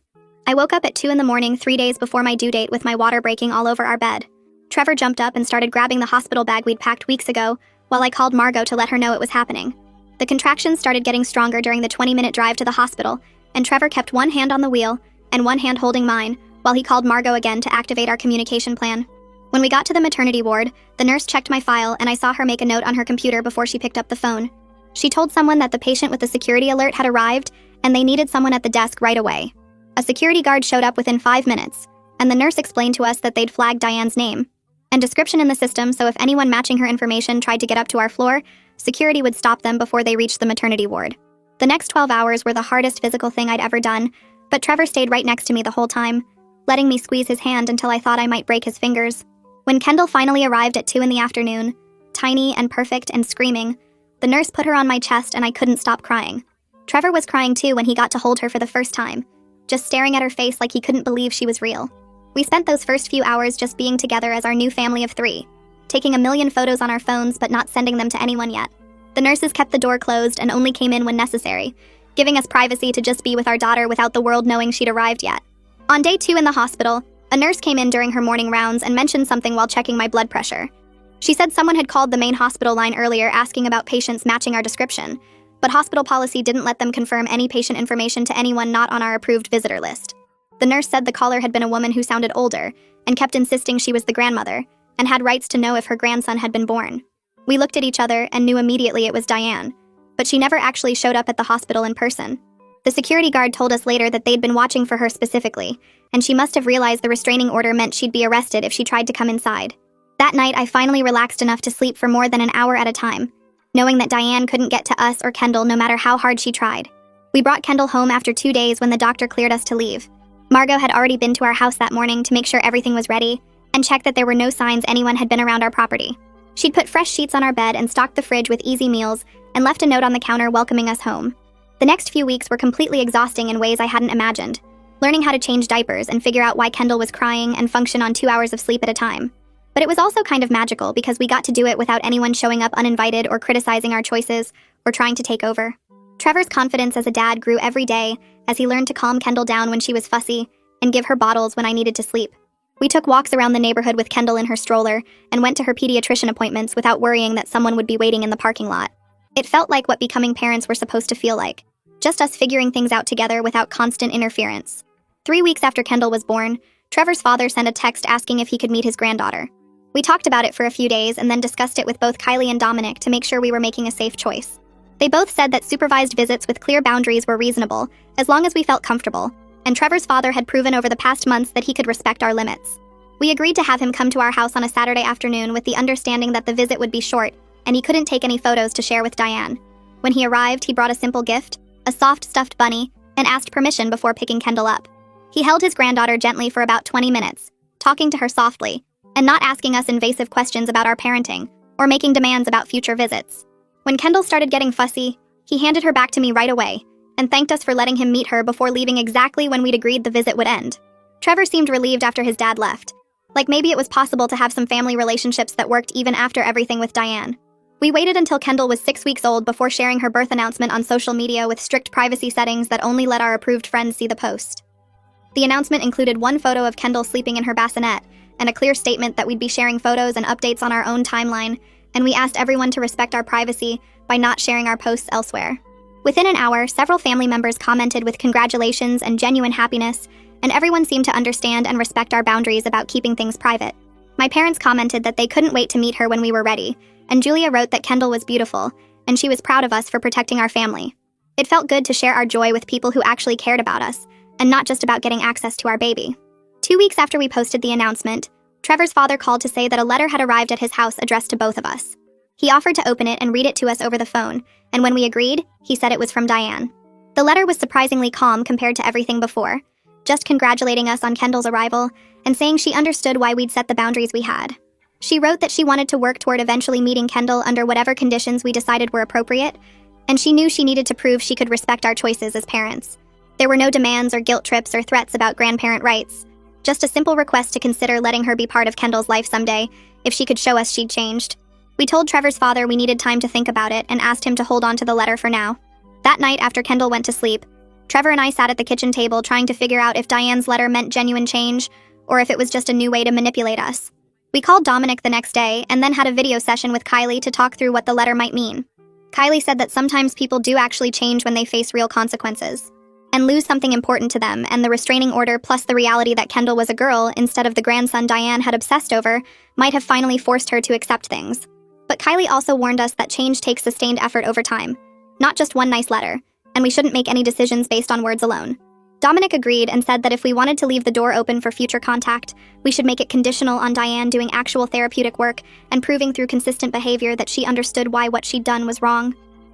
I woke up at 2 in the morning 3 days before my due date with my water breaking all over our bed. Trevor jumped up and started grabbing the hospital bag we'd packed weeks ago, while I called Margot to let her know it was happening. The contractions started getting stronger during the 20-minute drive to the hospital, and Trevor kept one hand on the wheel and one hand holding mine while he called Margot again to activate our communication plan. When we got to the maternity ward, the nurse checked my file and I saw her make a note on her computer before she picked up the phone. She told someone that the patient with the security alert had arrived and they needed someone at the desk right away. A security guard showed up within 5 minutes, and the nurse explained to us that they'd flagged Diane's name and description in the system, so if anyone matching her information tried to get up to our floor, security would stop them before they reached the maternity ward. The next 12 hours were the hardest physical thing I'd ever done, but Trevor stayed right next to me the whole time, letting me squeeze his hand until I thought I might break his fingers. When Kendall finally arrived at 2 in the afternoon, tiny and perfect and screaming, the nurse put her on my chest and I couldn't stop crying. Trevor was crying too when he got to hold her for the first time, just staring at her face like he couldn't believe she was real. We spent those first few hours just being together as our new family of 3, taking a million photos on our phones but not sending them to anyone yet. The nurses kept the door closed and only came in when necessary, giving us privacy to just be with our daughter without the world knowing she'd arrived yet. On day 2 in the hospital, a nurse came in during her morning rounds and mentioned something while checking my blood pressure. She said someone had called the main hospital line earlier asking about patients matching our description, but hospital policy didn't let them confirm any patient information to anyone not on our approved visitor list. The nurse said the caller had been a woman who sounded older and kept insisting she was the grandmother and had rights to know if her grandson had been born. We looked at each other and knew immediately it was Diane, but she never actually showed up at the hospital in person. The security guard told us later that they'd been watching for her specifically, and she must have realized the restraining order meant she'd be arrested if she tried to come inside. That night, I finally relaxed enough to sleep for more than an hour at a time, knowing that Diane couldn't get to us or Kendall no matter how hard she tried. We brought Kendall home after 2 days when the doctor cleared us to leave. Margot had already been to our house that morning to make sure everything was ready and check that there were no signs anyone had been around our property. She'd put fresh sheets on our bed and stocked the fridge with easy meals and left a note on the counter welcoming us home. The next few weeks were completely exhausting in ways I hadn't imagined, learning how to change diapers and figure out why Kendall was crying and function on 2 hours of sleep at a time. But it was also kind of magical because we got to do it without anyone showing up uninvited or criticizing our choices or trying to take over. Trevor's confidence as a dad grew every day as he learned to calm Kendall down when she was fussy and give her bottles when I needed to sleep. We took walks around the neighborhood with Kendall in her stroller and went to her pediatrician appointments without worrying that someone would be waiting in the parking lot. It felt like what becoming parents were supposed to feel like, just us figuring things out together without constant interference. 3 weeks after Kendall was born, Trevor's father sent a text asking if he could meet his granddaughter. We talked about it for a few days and then discussed it with both Kylie and Dominic to make sure we were making a safe choice. They both said that supervised visits with clear boundaries were reasonable, as long as we felt comfortable, and Trevor's father had proven over the past months that he could respect our limits. We agreed to have him come to our house on a Saturday afternoon with the understanding that the visit would be short, and he couldn't take any photos to share with Diane. When he arrived, he brought a simple gift, a soft stuffed bunny, and asked permission before picking Kendall up. He held his granddaughter gently for about 20 minutes, talking to her softly, and not asking us invasive questions about our parenting, or making demands about future visits. When Kendall started getting fussy, he handed her back to me right away, and thanked us for letting him meet her before leaving exactly when we'd agreed the visit would end. Trevor seemed relieved after his dad left, like maybe it was possible to have some family relationships that worked even after everything with Diane. We waited until Kendall was 6 weeks old before sharing her birth announcement on social media with strict privacy settings that only let our approved friends see the post. The announcement included one photo of Kendall sleeping in her bassinet, and a clear statement that we'd be sharing photos and updates on our own timeline, and we asked everyone to respect our privacy by not sharing our posts elsewhere. Within an hour, several family members commented with congratulations and genuine happiness, and everyone seemed to understand and respect our boundaries about keeping things private. My parents commented that they couldn't wait to meet her when we were ready, and Julia wrote that Kendall was beautiful, and she was proud of us for protecting our family. It felt good to share our joy with people who actually cared about us, and not just about getting access to our baby. 2 weeks after we posted the announcement, Trevor's father called to say that a letter had arrived at his house addressed to both of us. He offered to open it and read it to us over the phone, and when we agreed, he said it was from Diane. The letter was surprisingly calm compared to everything before, just congratulating us on Kendall's arrival and saying she understood why we'd set the boundaries we had. She wrote that she wanted to work toward eventually meeting Kendall under whatever conditions we decided were appropriate, and she knew she needed to prove she could respect our choices as parents. There were no demands or guilt trips or threats about grandparent rights. Just a simple request to consider letting her be part of Kendall's life someday, if she could show us she'd changed. We told Trevor's father we needed time to think about it and asked him to hold on to the letter for now. That night after Kendall went to sleep, Trevor and I sat at the kitchen table trying to figure out if Diane's letter meant genuine change or if it was just a new way to manipulate us. We called Dominic the next day and then had a video session with Kylie to talk through what the letter might mean. Kylie said that sometimes people do actually change when they face real consequences and lose something important to them, and the restraining order plus the reality that Kendall was a girl instead of the grandson Diane had obsessed over might have finally forced her to accept things. But Kylie also warned us that change takes sustained effort over time, not just one nice letter, and we shouldn't make any decisions based on words alone. Dominic agreed and said that if we wanted to leave the door open for future contact, we should make it conditional on Diane doing actual therapeutic work and proving through consistent behavior that she understood why what she'd done was wrong.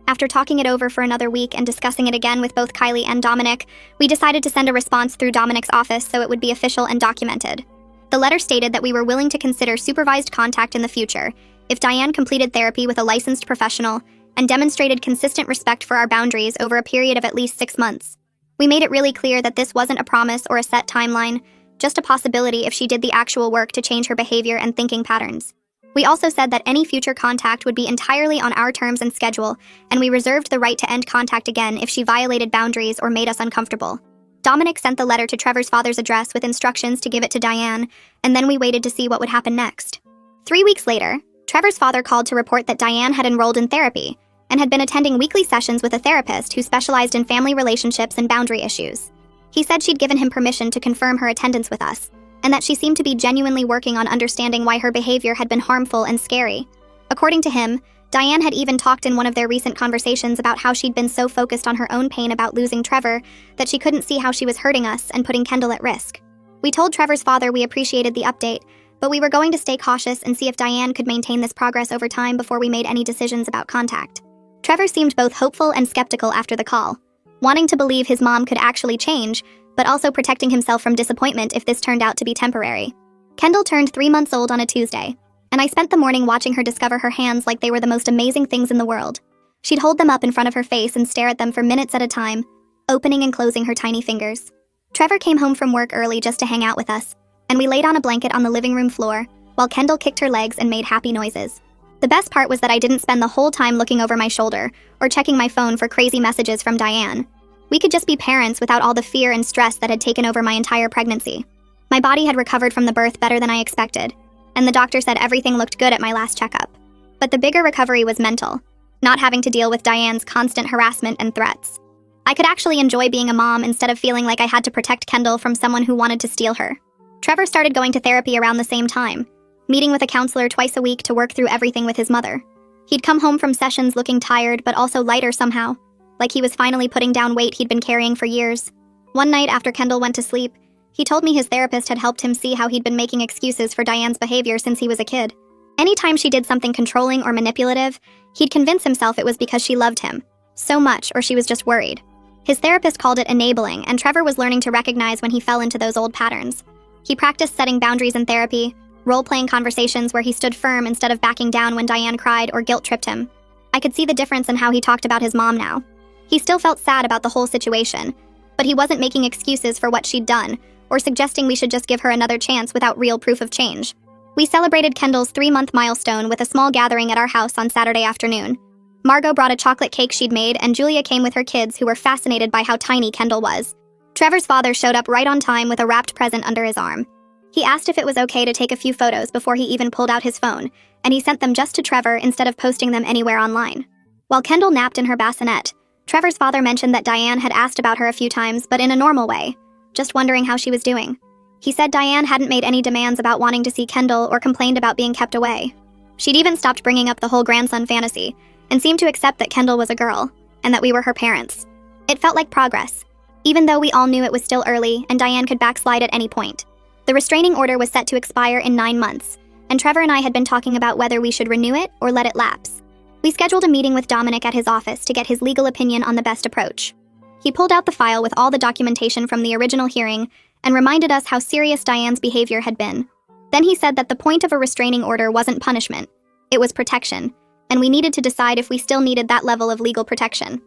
After talking it over for another week and discussing it again with both Kylie and Dominic, we decided to send a response through Dominic's office so it would be official and documented. The letter stated that we were willing to consider supervised contact in the future if Diane completed therapy with a licensed professional and demonstrated consistent respect for our boundaries over a period of at least 6 months. We made it really clear that this wasn't a promise or a set timeline, just a possibility if she did the actual work to change her behavior and thinking patterns. We also said that any future contact would be entirely on our terms and schedule, and we reserved the right to end contact again if she violated boundaries or made us uncomfortable. Dominic sent the letter to Trevor's father's address with instructions to give it to Diane, and then we waited to see what would happen next. 3 weeks later, Trevor's father called to report that Diane had enrolled in therapy and had been attending weekly sessions with a therapist who specialized in family relationships and boundary issues. He said she'd given him permission to confirm her attendance with us, and that she seemed to be genuinely working on understanding why her behavior had been harmful and scary. According to him, Diane had even talked in one of their recent conversations about how she'd been so focused on her own pain about losing Trevor that she couldn't see how she was hurting us and putting Kendall at risk. We told Trevor's father we appreciated the update, but we were going to stay cautious and see if Diane could maintain this progress over time before we made any decisions about contact. Trevor seemed both hopeful and skeptical after the call, wanting to believe his mom could actually change, but also protecting himself from disappointment if this turned out to be temporary. Kendall turned 3 months old on a Tuesday, and I spent the morning watching her discover her hands like they were the most amazing things in the world. She'd hold them up in front of her face and stare at them for minutes at a time, opening and closing her tiny fingers. Trevor came home from work early just to hang out with us, and we laid on a blanket on the living room floor, while Kendall kicked her legs and made happy noises. The best part was that I didn't spend the whole time looking over my shoulder or checking my phone for crazy messages from Diane. We could just be parents without all the fear and stress that had taken over my entire pregnancy. My body had recovered from the birth better than I expected, and the doctor said everything looked good at my last checkup. But the bigger recovery was mental, not having to deal with Diane's constant harassment and threats. I could actually enjoy being a mom instead of feeling like I had to protect Kendall from someone who wanted to steal her. Trevor started going to therapy around the same time, meeting with a counselor twice a week to work through everything with his mother. He'd come home from sessions looking tired but also lighter somehow, like he was finally putting down weight he'd been carrying for years. One night after Kendall went to sleep, he told me his therapist had helped him see how he'd been making excuses for Diane's behavior since he was a kid. Anytime she did something controlling or manipulative, he'd convince himself it was because she loved him so much or she was just worried. His therapist called it enabling, and Trevor was learning to recognize when he fell into those old patterns. He practiced setting boundaries in therapy, role-playing conversations where he stood firm instead of backing down when Diane cried or guilt-tripped him. I could see the difference in how he talked about his mom now. He still felt sad about the whole situation, but he wasn't making excuses for what she'd done or suggesting we should just give her another chance without real proof of change. We celebrated Kendall's 3-month milestone with a small gathering at our house on Saturday afternoon. Margot brought a chocolate cake she'd made, and Julia came with her kids who were fascinated by how tiny Kendall was. Trevor's father showed up right on time with a wrapped present under his arm. He asked if it was okay to take a few photos before he even pulled out his phone, and he sent them just to Trevor instead of posting them anywhere online. While Kendall napped in her bassinet, Trevor's father mentioned that Diane had asked about her a few times, but in a normal way, just wondering how she was doing. He said Diane hadn't made any demands about wanting to see Kendall or complained about being kept away. She'd even stopped bringing up the whole grandson fantasy, and seemed to accept that Kendall was a girl, and that we were her parents. It felt like progress, even though we all knew it was still early and Diane could backslide at any point. The restraining order was set to expire in 9 months, and Trevor and I had been talking about whether we should renew it or let it lapse. We scheduled a meeting with Dominic at his office to get his legal opinion on the best approach. He pulled out the file with all the documentation from the original hearing and reminded us how serious Diane's behavior had been. Then he said that the point of a restraining order wasn't punishment, it was protection, and we needed to decide if we still needed that level of legal protection.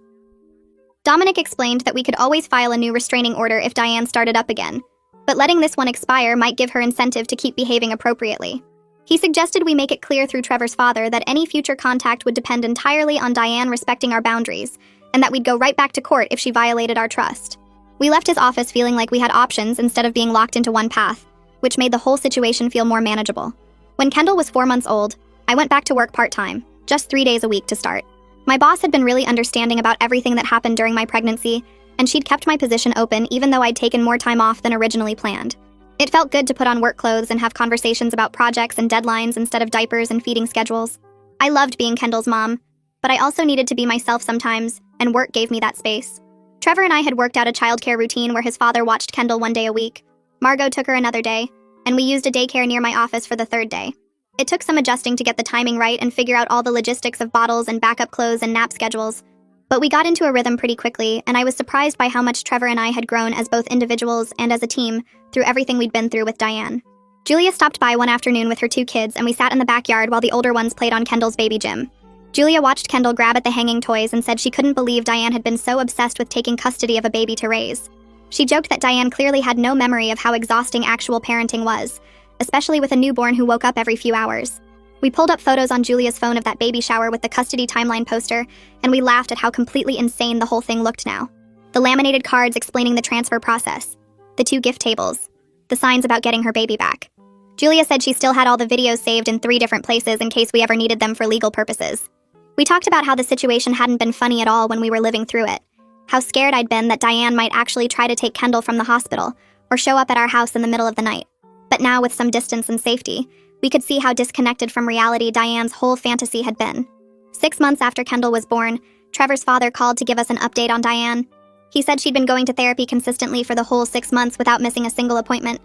Dominic explained that we could always file a new restraining order if Diane started up again, but letting this one expire might give her incentive to keep behaving appropriately. He suggested we make it clear through Trevor's father that any future contact would depend entirely on Diane respecting our boundaries, and that we'd go right back to court if she violated our trust. We left his office feeling like we had options instead of being locked into one path, which made the whole situation feel more manageable. When Kendall was 4 months old, I went back to work part-time, just 3 days a week to start. My boss had been really understanding about everything that happened during my pregnancy, and she'd kept my position open even though I'd taken more time off than originally planned. It felt good to put on work clothes and have conversations about projects and deadlines instead of diapers and feeding schedules. I loved being Kendall's mom, but I also needed to be myself sometimes, and work gave me that space. Trevor and I had worked out a childcare routine where his father watched Kendall 1 day a week. Margot took her another day, and we used a daycare near my office for the 3rd day. It took some adjusting to get the timing right and figure out all the logistics of bottles and backup clothes and nap schedules. But we got into a rhythm pretty quickly, and I was surprised by how much Trevor and I had grown as both individuals and as a team through everything we'd been through with Diane. Julia stopped by one afternoon with her 2 kids, and we sat in the backyard while the older ones played on Kendall's baby gym. Julia watched Kendall grab at the hanging toys and said she couldn't believe Diane had been so obsessed with taking custody of a baby to raise. She joked that Diane clearly had no memory of how exhausting actual parenting was, especially with a newborn who woke up every few hours. We pulled up photos on Julia's phone of that baby shower with the custody timeline poster, and we laughed at how completely insane the whole thing looked now. The laminated cards explaining the transfer process, the 2 gift tables, the signs about getting her baby back. Julia said she still had all the videos saved in 3 different places in case we ever needed them for legal purposes. We talked about how the situation hadn't been funny at all when we were living through it, how scared I'd been that Diane might actually try to take Kendall from the hospital or show up at our house in the middle of the night. But now, with some distance and safety, we could see how disconnected from reality Diane's whole fantasy had been. 6 months after Kendall was born, Trevor's father called to give us an update on Diane. He said she'd been going to therapy consistently for the whole 6 months without missing a single appointment.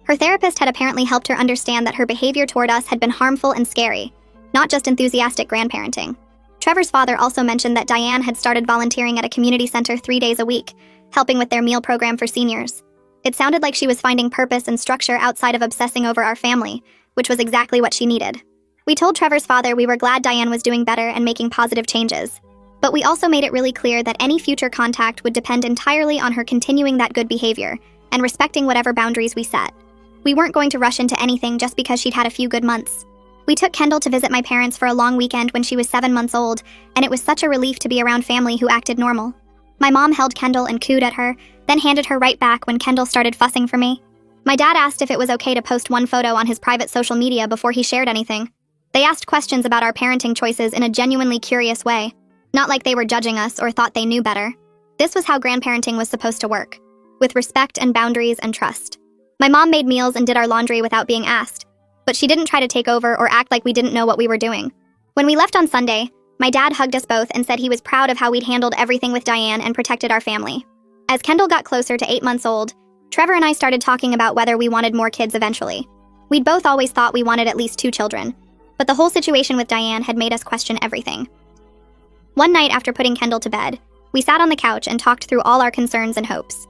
Her therapist had apparently helped her understand that her behavior toward us had been harmful and scary, not just enthusiastic grandparenting. Trevor's father also mentioned that Diane had started volunteering at a community center 3 days a week, helping with their meal program for seniors. It sounded like she was finding purpose and structure outside of obsessing over our family, which was exactly what she needed. We told Trevor's father we were glad Diane was doing better and making positive changes. But we also made it really clear that any future contact would depend entirely on her continuing that good behavior and respecting whatever boundaries we set. We weren't going to rush into anything just because she'd had a few good months. We took Kendall to visit my parents for a long weekend when she was 7 months old, and it was such a relief to be around family who acted normal. My mom held Kendall and cooed at her, then handed her right back when Kendall started fussing for me. My dad asked if it was okay to post one photo on his private social media before he shared anything. They asked questions about our parenting choices in a genuinely curious way, not like they were judging us or thought they knew better. This was how grandparenting was supposed to work, with respect and boundaries and trust. My mom made meals and did our laundry without being asked, but she didn't try to take over or act like we didn't know what we were doing. When we left on Sunday, my dad hugged us both and said he was proud of how we'd handled everything with Diane and protected our family. As Kendall got closer to 8 months old, Trevor and I started talking about whether we wanted more kids eventually. We'd both always thought we wanted at least 2 children, but the whole situation with Diane had made us question everything. One night after putting Kendall to bed, we sat on the couch and talked through all our concerns and hopes.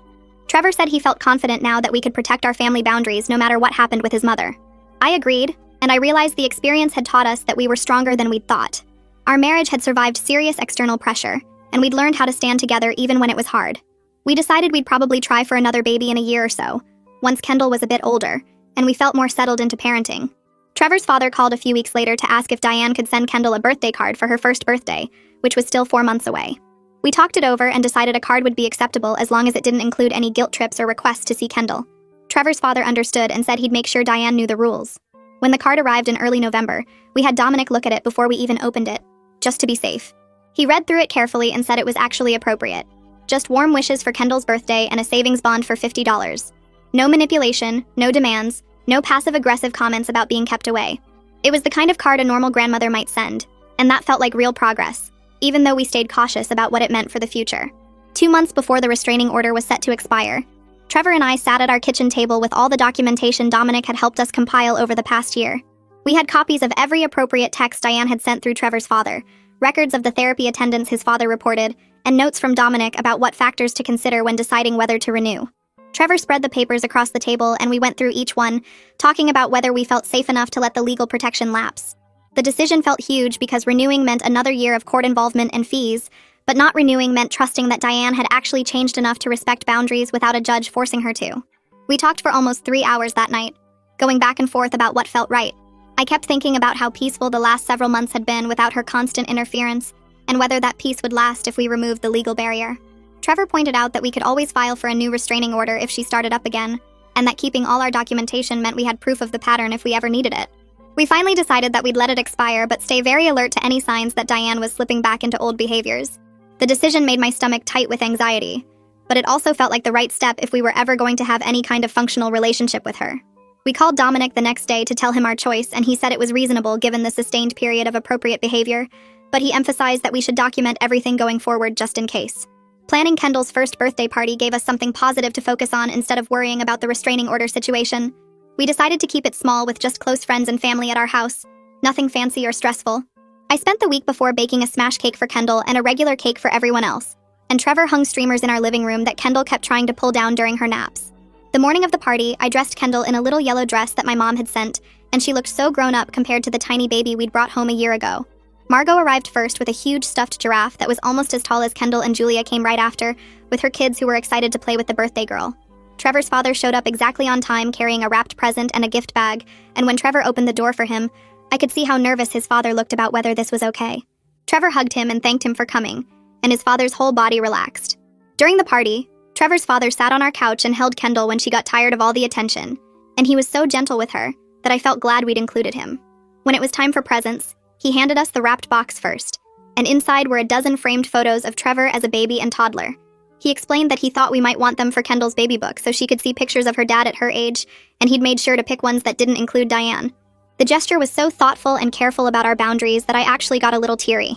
Trevor said he felt confident now that we could protect our family boundaries no matter what happened with his mother. I agreed, and I realized the experience had taught us that we were stronger than we'd thought. Our marriage had survived serious external pressure, and we'd learned how to stand together even when it was hard. We decided we'd probably try for another baby in a year or so, once Kendall was a bit older, and we felt more settled into parenting. Trevor's father called a few weeks later to ask if Diane could send Kendall a birthday card for her first birthday, which was still 4 months away. We talked it over and decided a card would be acceptable as long as it didn't include any guilt trips or requests to see Kendall. Trevor's father understood and said he'd make sure Diane knew the rules. When the card arrived in early November, we had Dominic look at it before we even opened it, just to be safe. He read through it carefully and said it was actually appropriate. Just warm wishes for Kendall's birthday and a savings bond for $50. No manipulation, no demands, no passive-aggressive comments about being kept away. It was the kind of card a normal grandmother might send, and that felt like real progress, even though we stayed cautious about what it meant for the future. 2 months before the restraining order was set to expire, Trevor and I sat at our kitchen table with all the documentation Dominic had helped us compile over the past year. We had copies of every appropriate text Diane had sent through Trevor's father, records of the therapy attendance his father reported, and notes from Dominic about what factors to consider when deciding whether to renew. Trevor spread the papers across the table and we went through each one, talking about whether we felt safe enough to let the legal protection lapse. The decision felt huge because renewing meant another year of court involvement and fees, but not renewing meant trusting that Diane had actually changed enough to respect boundaries without a judge forcing her to. We talked for almost 3 hours that night, going back and forth about what felt right. I kept thinking about how peaceful the last several months had been without her constant interference, and whether that peace would last if we removed the legal barrier. Trevor pointed out that we could always file for a new restraining order if she started up again, and that keeping all our documentation meant we had proof of the pattern if we ever needed it. We finally decided that we'd let it expire but stay very alert to any signs that Diane was slipping back into old behaviors. The decision made my stomach tight with anxiety, but it also felt like the right step if we were ever going to have any kind of functional relationship with her. We called Dominic the next day to tell him our choice, and he said it was reasonable given the sustained period of appropriate behavior, but he emphasized that we should document everything going forward just in case. Planning Kendall's first birthday party gave us something positive to focus on instead of worrying about the restraining order situation. We decided to keep it small with just close friends and family at our house, nothing fancy or stressful. I spent the week before baking a smash cake for Kendall and a regular cake for everyone else, and Trevor hung streamers in our living room that Kendall kept trying to pull down during her naps. The morning of the party, I dressed Kendall in a little yellow dress that my mom had sent, and she looked so grown up compared to the tiny baby we'd brought home a year ago. Margot arrived first with a huge stuffed giraffe that was almost as tall as Kendall, and Julia came right after, with her kids who were excited to play with the birthday girl. Trevor's father showed up exactly on time carrying a wrapped present and a gift bag, and when Trevor opened the door for him, I could see how nervous his father looked about whether this was okay. Trevor hugged him and thanked him for coming, and his father's whole body relaxed. During the party, Trevor's father sat on our couch and held Kendall when she got tired of all the attention, and he was so gentle with her that I felt glad we'd included him. When it was time for presents, he handed us the wrapped box first, and inside were a dozen framed photos of Trevor as a baby and toddler. He explained that he thought we might want them for Kendall's baby book so she could see pictures of her dad at her age, and he'd made sure to pick ones that didn't include Diane. The gesture was so thoughtful and careful about our boundaries that I actually got a little teary.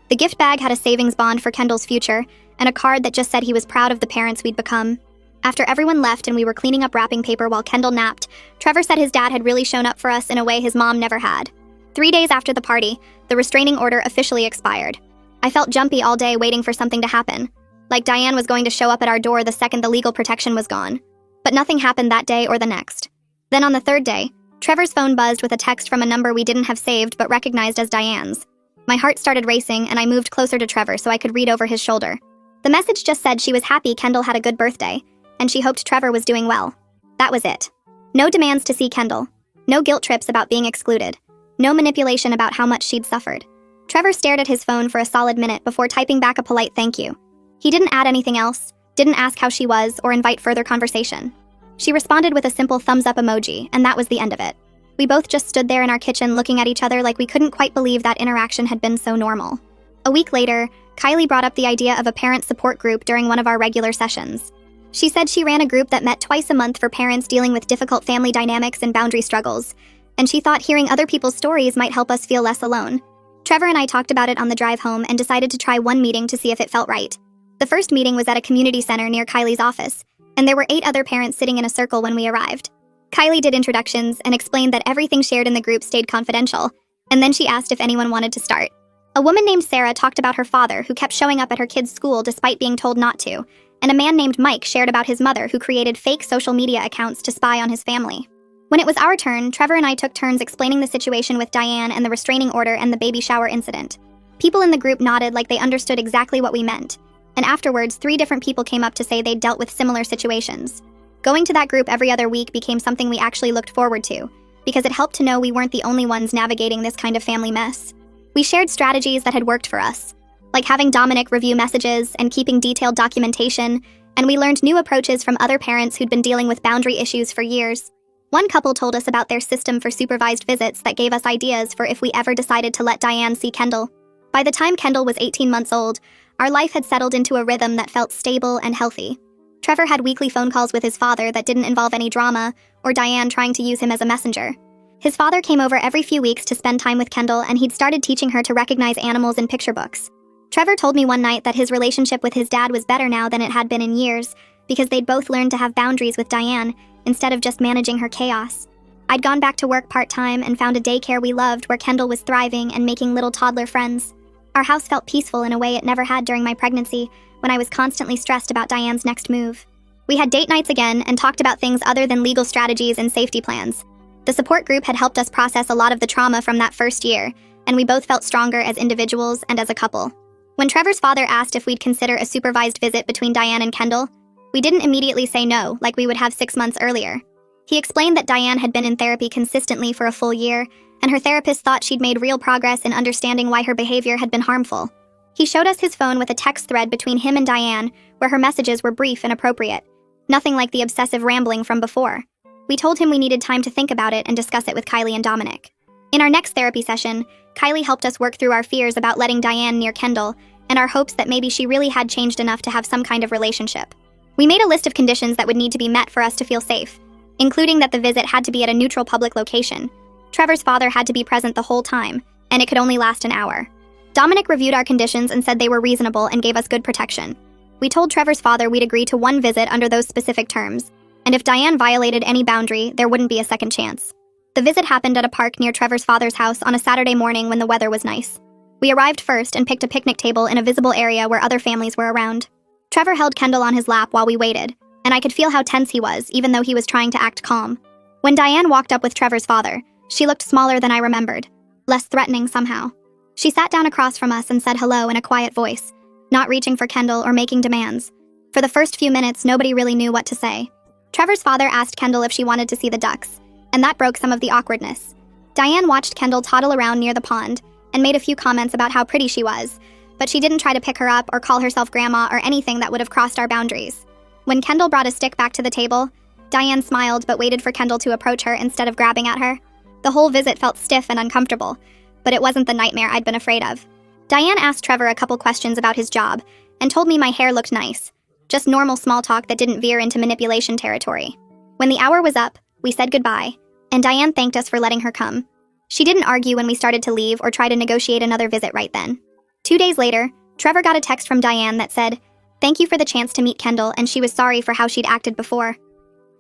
The gift bag had a savings bond for Kendall's future, and a card that just said he was proud of the parents we'd become. After everyone left and we were cleaning up wrapping paper while Kendall napped, Trevor said his dad had really shown up for us in a way his mom never had. 3 days after the party, the restraining order officially expired. I felt jumpy all day waiting for something to happen, like Diane was going to show up at our door the second the legal protection was gone. But nothing happened that day or the next. Then on the third day, Trevor's phone buzzed with a text from a number we didn't have saved but recognized as Diane's. My heart started racing and I moved closer to Trevor so I could read over his shoulder. The message just said she was happy Kendall had a good birthday, and she hoped Trevor was doing well. That was it. No demands to see Kendall. No guilt trips about being excluded. No manipulation about how much she'd suffered. Trevor stared at his phone for a solid minute before typing back a polite thank you. He didn't add anything else, didn't ask how she was, or invite further conversation. She responded with a simple thumbs-up emoji, and that was the end of it. We both just stood there in our kitchen looking at each other like we couldn't quite believe that interaction had been so normal. A week later, Kylie brought up the idea of a parent support group during one of our regular sessions. She said she ran a group that met twice a month for parents dealing with difficult family dynamics and boundary struggles, and she thought hearing other people's stories might help us feel less alone. Trevor and I talked about it on the drive home and decided to try one meeting to see if it felt right. The first meeting was at a community center near Kylie's office, and there were 8 other parents sitting in a circle when we arrived. Kylie did introductions and explained that everything shared in the group stayed confidential, and then she asked if anyone wanted to start. A woman named Sarah talked about her father, who kept showing up at her kids' school despite being told not to, and a man named Mike shared about his mother who created fake social media accounts to spy on his family. When it was our turn, Trevor and I took turns explaining the situation with Diane and the restraining order and the baby shower incident. People in the group nodded like they understood exactly what we meant, and afterwards 3 different people came up to say they'd dealt with similar situations. Going to that group every other week became something we actually looked forward to, because it helped to know we weren't the only ones navigating this kind of family mess. We shared strategies that had worked for us, like having Dominic review messages and keeping detailed documentation, and we learned new approaches from other parents who'd been dealing with boundary issues for years. One couple told us about their system for supervised visits that gave us ideas for if we ever decided to let Diane see Kendall. By the time Kendall was 18 months old, our life had settled into a rhythm that felt stable and healthy. Trevor had weekly phone calls with his father that didn't involve any drama or Diane trying to use him as a messenger. His father came over every few weeks to spend time with Kendall, and he'd started teaching her to recognize animals in picture books. Trevor told me one night that his relationship with his dad was better now than it had been in years because they'd both learned to have boundaries with Diane instead of just managing her chaos. I'd gone back to work part-time and found a daycare we loved where Kendall was thriving and making little toddler friends. Our house felt peaceful in a way it never had during my pregnancy, when I was constantly stressed about Diane's next move. We had date nights again and talked about things other than legal strategies and safety plans. The support group had helped us process a lot of the trauma from that first year, and we both felt stronger as individuals and as a couple. When Trevor's father asked if we'd consider a supervised visit between Diane and Kendall, we didn't immediately say no, like we would have 6 months earlier. He explained that Diane had been in therapy consistently for a full year, and her therapist thought she'd made real progress in understanding why her behavior had been harmful. He showed us his phone with a text thread between him and Diane, where her messages were brief and appropriate. Nothing like the obsessive rambling from before. We told him we needed time to think about it and discuss it with Kylie and Dominic. In our next therapy session, Kylie helped us work through our fears about letting Diane near Kendall and our hopes that maybe she really had changed enough to have some kind of relationship. We made a list of conditions that would need to be met for us to feel safe, including that the visit had to be at a neutral public location. Trevor's father had to be present the whole time, and it could only last an hour. Dominic reviewed our conditions and said they were reasonable and gave us good protection. We told Trevor's father we'd agree to one visit under those specific terms, and if Diane violated any boundary, there wouldn't be a second chance. The visit happened at a park near Trevor's father's house on a Saturday morning when the weather was nice. We arrived first and picked a picnic table in a visible area where other families were around. Trevor held Kendall on his lap while we waited, and I could feel how tense he was, even though he was trying to act calm. When Diane walked up with Trevor's father, she looked smaller than I remembered, less threatening somehow. She sat down across from us and said hello in a quiet voice, not reaching for Kendall or making demands. For the first few minutes, nobody really knew what to say. Trevor's father asked Kendall if she wanted to see the ducks, and that broke some of the awkwardness. Diane watched Kendall toddle around near the pond and made a few comments about how pretty she was, but she didn't try to pick her up or call herself grandma or anything that would have crossed our boundaries. When Kendall brought a stick back to the table, Diane smiled but waited for Kendall to approach her instead of grabbing at her. The whole visit felt stiff and uncomfortable, but it wasn't the nightmare I'd been afraid of. Diane asked Trevor a couple questions about his job and told me my hair looked nice, just normal small talk that didn't veer into manipulation territory. When the hour was up, we said goodbye, and Diane thanked us for letting her come. She didn't argue when we started to leave or try to negotiate another visit right then. 2 days later, Trevor got a text from Diane that said, Thank you for the chance to meet Kendall, and she was sorry for how she'd acted before.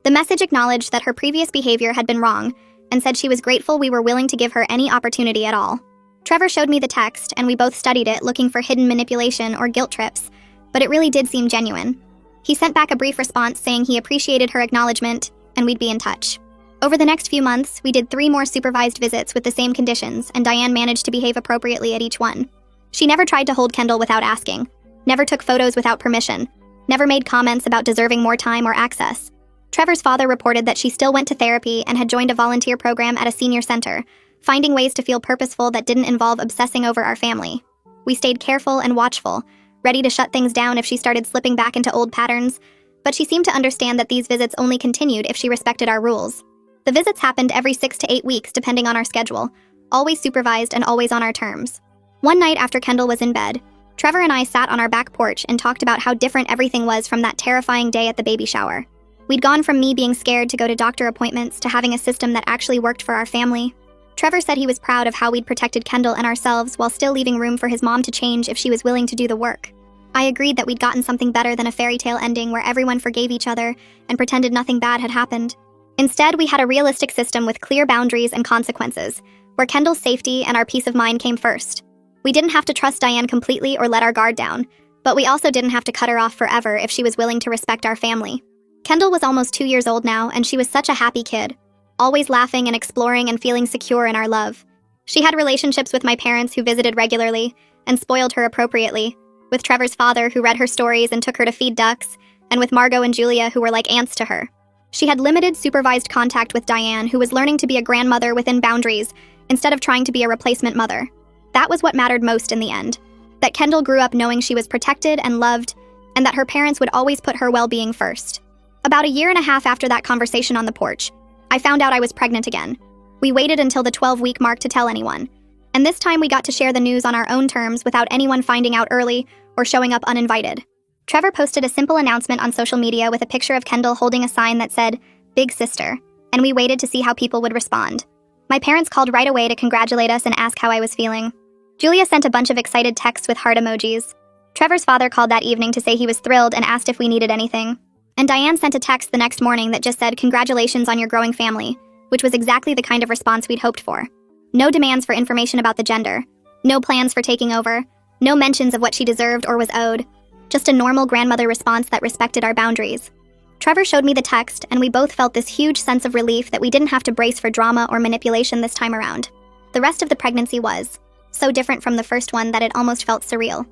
The message acknowledged that her previous behavior had been wrong and said she was grateful we were willing to give her any opportunity at all. Trevor showed me the text, and we both studied it, looking for hidden manipulation or guilt trips, but it really did seem genuine. He sent back a brief response saying he appreciated her acknowledgement and we'd be in touch. Over the next few months, we did 3 more supervised visits with the same conditions, and Diane managed to behave appropriately at each one. She never tried to hold Kendall without asking, never took photos without permission, never made comments about deserving more time or access. Trevor's father reported that she still went to therapy and had joined a volunteer program at a senior center, finding ways to feel purposeful that didn't involve obsessing over our family. We stayed careful and watchful, ready to shut things down if she started slipping back into old patterns, but she seemed to understand that these visits only continued if she respected our rules. The visits happened every 6 to 8 weeks depending on our schedule, always supervised and always on our terms. One night after Kendall was in bed, Trevor and I sat on our back porch and talked about how different everything was from that terrifying day at the baby shower. We'd gone from me being scared to go to doctor appointments to having a system that actually worked for our family. Trevor said he was proud of how we'd protected Kendall and ourselves while still leaving room for his mom to change if she was willing to do the work. I agreed that we'd gotten something better than a fairy tale ending where everyone forgave each other and pretended nothing bad had happened. Instead, we had a realistic system with clear boundaries and consequences, where Kendall's safety and our peace of mind came first. We didn't have to trust Diane completely or let our guard down, but we also didn't have to cut her off forever if she was willing to respect our family. Kendall was almost 2 years old now, and she was such a happy kid, always laughing and exploring and feeling secure in our love. She had relationships with my parents who visited regularly and spoiled her appropriately, with Trevor's father who read her stories and took her to feed ducks, and with Margot and Julia who were like aunts to her. She had limited supervised contact with Diane, who was learning to be a grandmother within boundaries instead of trying to be a replacement mother. That was what mattered most in the end, that Kendall grew up knowing she was protected and loved, and that her parents would always put her well-being first. About a year and a half after that conversation on the porch, I found out I was pregnant again. We waited until the 12-week mark to tell anyone, and this time we got to share the news on our own terms without anyone finding out early or showing up uninvited. Trevor posted a simple announcement on social media with a picture of Kendall holding a sign that said, "Big Sister," and we waited to see how people would respond. My parents called right away to congratulate us and ask how I was feeling. Julia sent a bunch of excited texts with heart emojis. Trevor's father called that evening to say he was thrilled and asked if we needed anything. And Diane sent a text the next morning that just said, "Congratulations on your growing family," which was exactly the kind of response we'd hoped for. No demands for information about the gender. No plans for taking over. No mentions of what she deserved or was owed. Just a normal grandmother response that respected our boundaries. Trevor showed me the text, and we both felt this huge sense of relief that we didn't have to brace for drama or manipulation this time around. The rest of the pregnancy was so different from the first one that it almost felt surreal.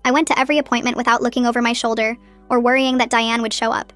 I went to every appointment without looking over my shoulder or worrying that Diane would show up.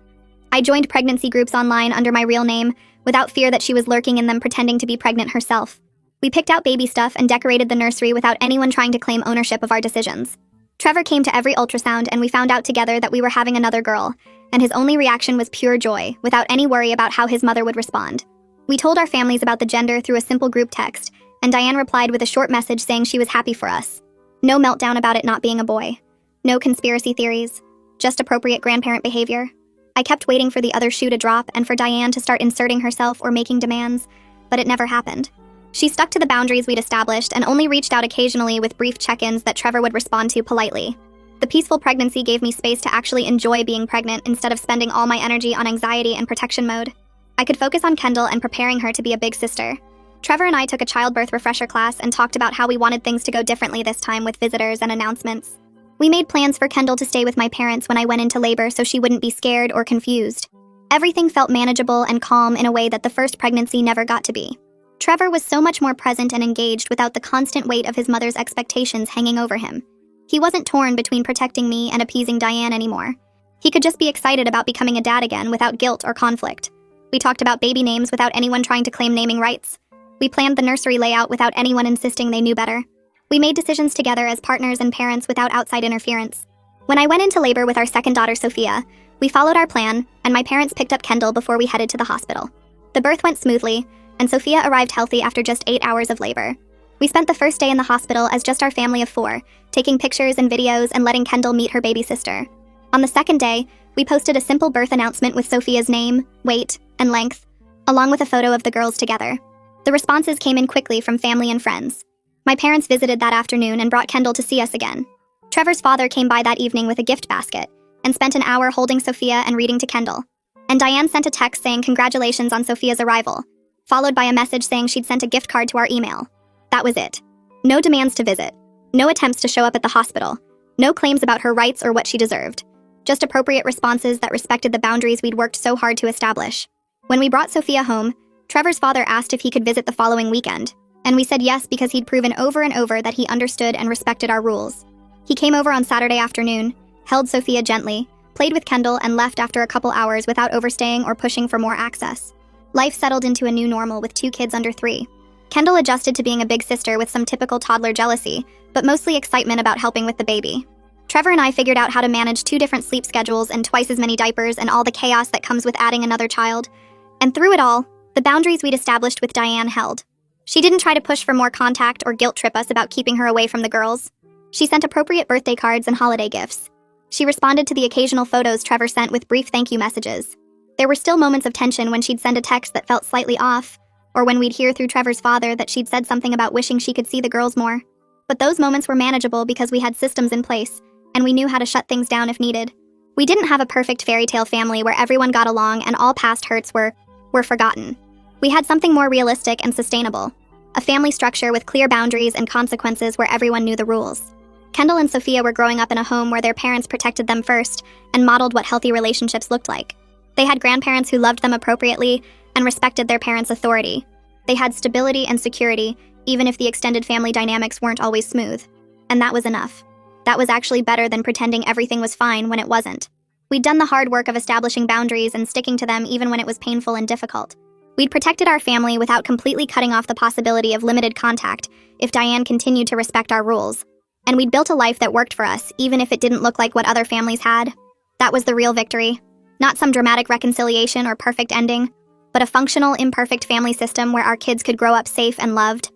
I joined pregnancy groups online under my real name without fear that she was lurking in them pretending to be pregnant herself. We picked out baby stuff and decorated the nursery without anyone trying to claim ownership of our decisions. Trevor came to every ultrasound, and we found out together that we were having another girl, and his only reaction was pure joy, without any worry about how his mother would respond. We told our families about the gender through a simple group text, and Diane replied with a short message saying she was happy for us. No meltdown about it not being a boy. No conspiracy theories. Just appropriate grandparent behavior. I kept waiting for the other shoe to drop and for Diane to start inserting herself or making demands, but it never happened. She stuck to the boundaries we'd established and only reached out occasionally with brief check-ins that Trevor would respond to politely. The peaceful pregnancy gave me space to actually enjoy being pregnant instead of spending all my energy on anxiety and protection mode. I could focus on Kendall and preparing her to be a big sister. Trevor and I took a childbirth refresher class and talked about how we wanted things to go differently this time with visitors and announcements. We made plans for Kendall to stay with my parents when I went into labor so she wouldn't be scared or confused. Everything felt manageable and calm in a way that the first pregnancy never got to be. Trevor was so much more present and engaged without the constant weight of his mother's expectations hanging over him. He wasn't torn between protecting me and appeasing Diane anymore. He could just be excited about becoming a dad again without guilt or conflict. We talked about baby names without anyone trying to claim naming rights. We planned the nursery layout without anyone insisting they knew better. We made decisions together as partners and parents without outside interference. When I went into labor with our second daughter, Sophia, we followed our plan, and my parents picked up Kendall before we headed to the hospital. The birth went smoothly, and Sophia arrived healthy after just 8 hours of labor. We spent the first day in the hospital as just our family of 4, taking pictures and videos and letting Kendall meet her baby sister. On the second day, we posted a simple birth announcement with Sophia's name, weight, and length, along with a photo of the girls together. The responses came in quickly from family and friends. My parents visited that afternoon and brought Kendall to see us again. Trevor's father came by that evening with a gift basket, and spent an hour holding Sophia and reading to Kendall. And Diane sent a text saying congratulations on Sophia's arrival, followed by a message saying she'd sent a gift card to our email. That was it. No demands to visit. No attempts to show up at the hospital. No claims about her rights or what she deserved. Just appropriate responses that respected the boundaries we'd worked so hard to establish. When we brought Sophia home, Trevor's father asked if he could visit the following weekend, and we said yes because he'd proven over and over that he understood and respected our rules. He came over on Saturday afternoon, held Sophia gently, played with Kendall, and left after a couple hours without overstaying or pushing for more access. Life settled into a new normal with 2 kids under 3. Kendall adjusted to being a big sister with some typical toddler jealousy, but mostly excitement about helping with the baby. Trevor and I figured out how to manage 2 different sleep schedules and twice as many diapers and all the chaos that comes with adding another child. And through it all, the boundaries we'd established with Diane held. She didn't try to push for more contact or guilt trip us about keeping her away from the girls. She sent appropriate birthday cards and holiday gifts. She responded to the occasional photos Trevor sent with brief thank you messages. There were still moments of tension when she'd send a text that felt slightly off, or when we'd hear through Trevor's father that she'd said something about wishing she could see the girls more. But those moments were manageable because we had systems in place, and we knew how to shut things down if needed. We didn't have a perfect fairy tale family where everyone got along and all past hurts were forgotten. We had something more realistic and sustainable. A family structure with clear boundaries and consequences where everyone knew the rules. Kendall and Sophia were growing up in a home where their parents protected them first and modeled what healthy relationships looked like. They had grandparents who loved them appropriately and respected their parents' authority. They had stability and security, even if the extended family dynamics weren't always smooth. And that was enough. That was actually better than pretending everything was fine when it wasn't. We'd done the hard work of establishing boundaries and sticking to them even when it was painful and difficult. We'd protected our family without completely cutting off the possibility of limited contact if Diane continued to respect our rules. And we'd built a life that worked for us, even if it didn't look like what other families had. That was the real victory. Not some dramatic reconciliation or perfect ending, but a functional, imperfect family system where our kids could grow up safe and loved.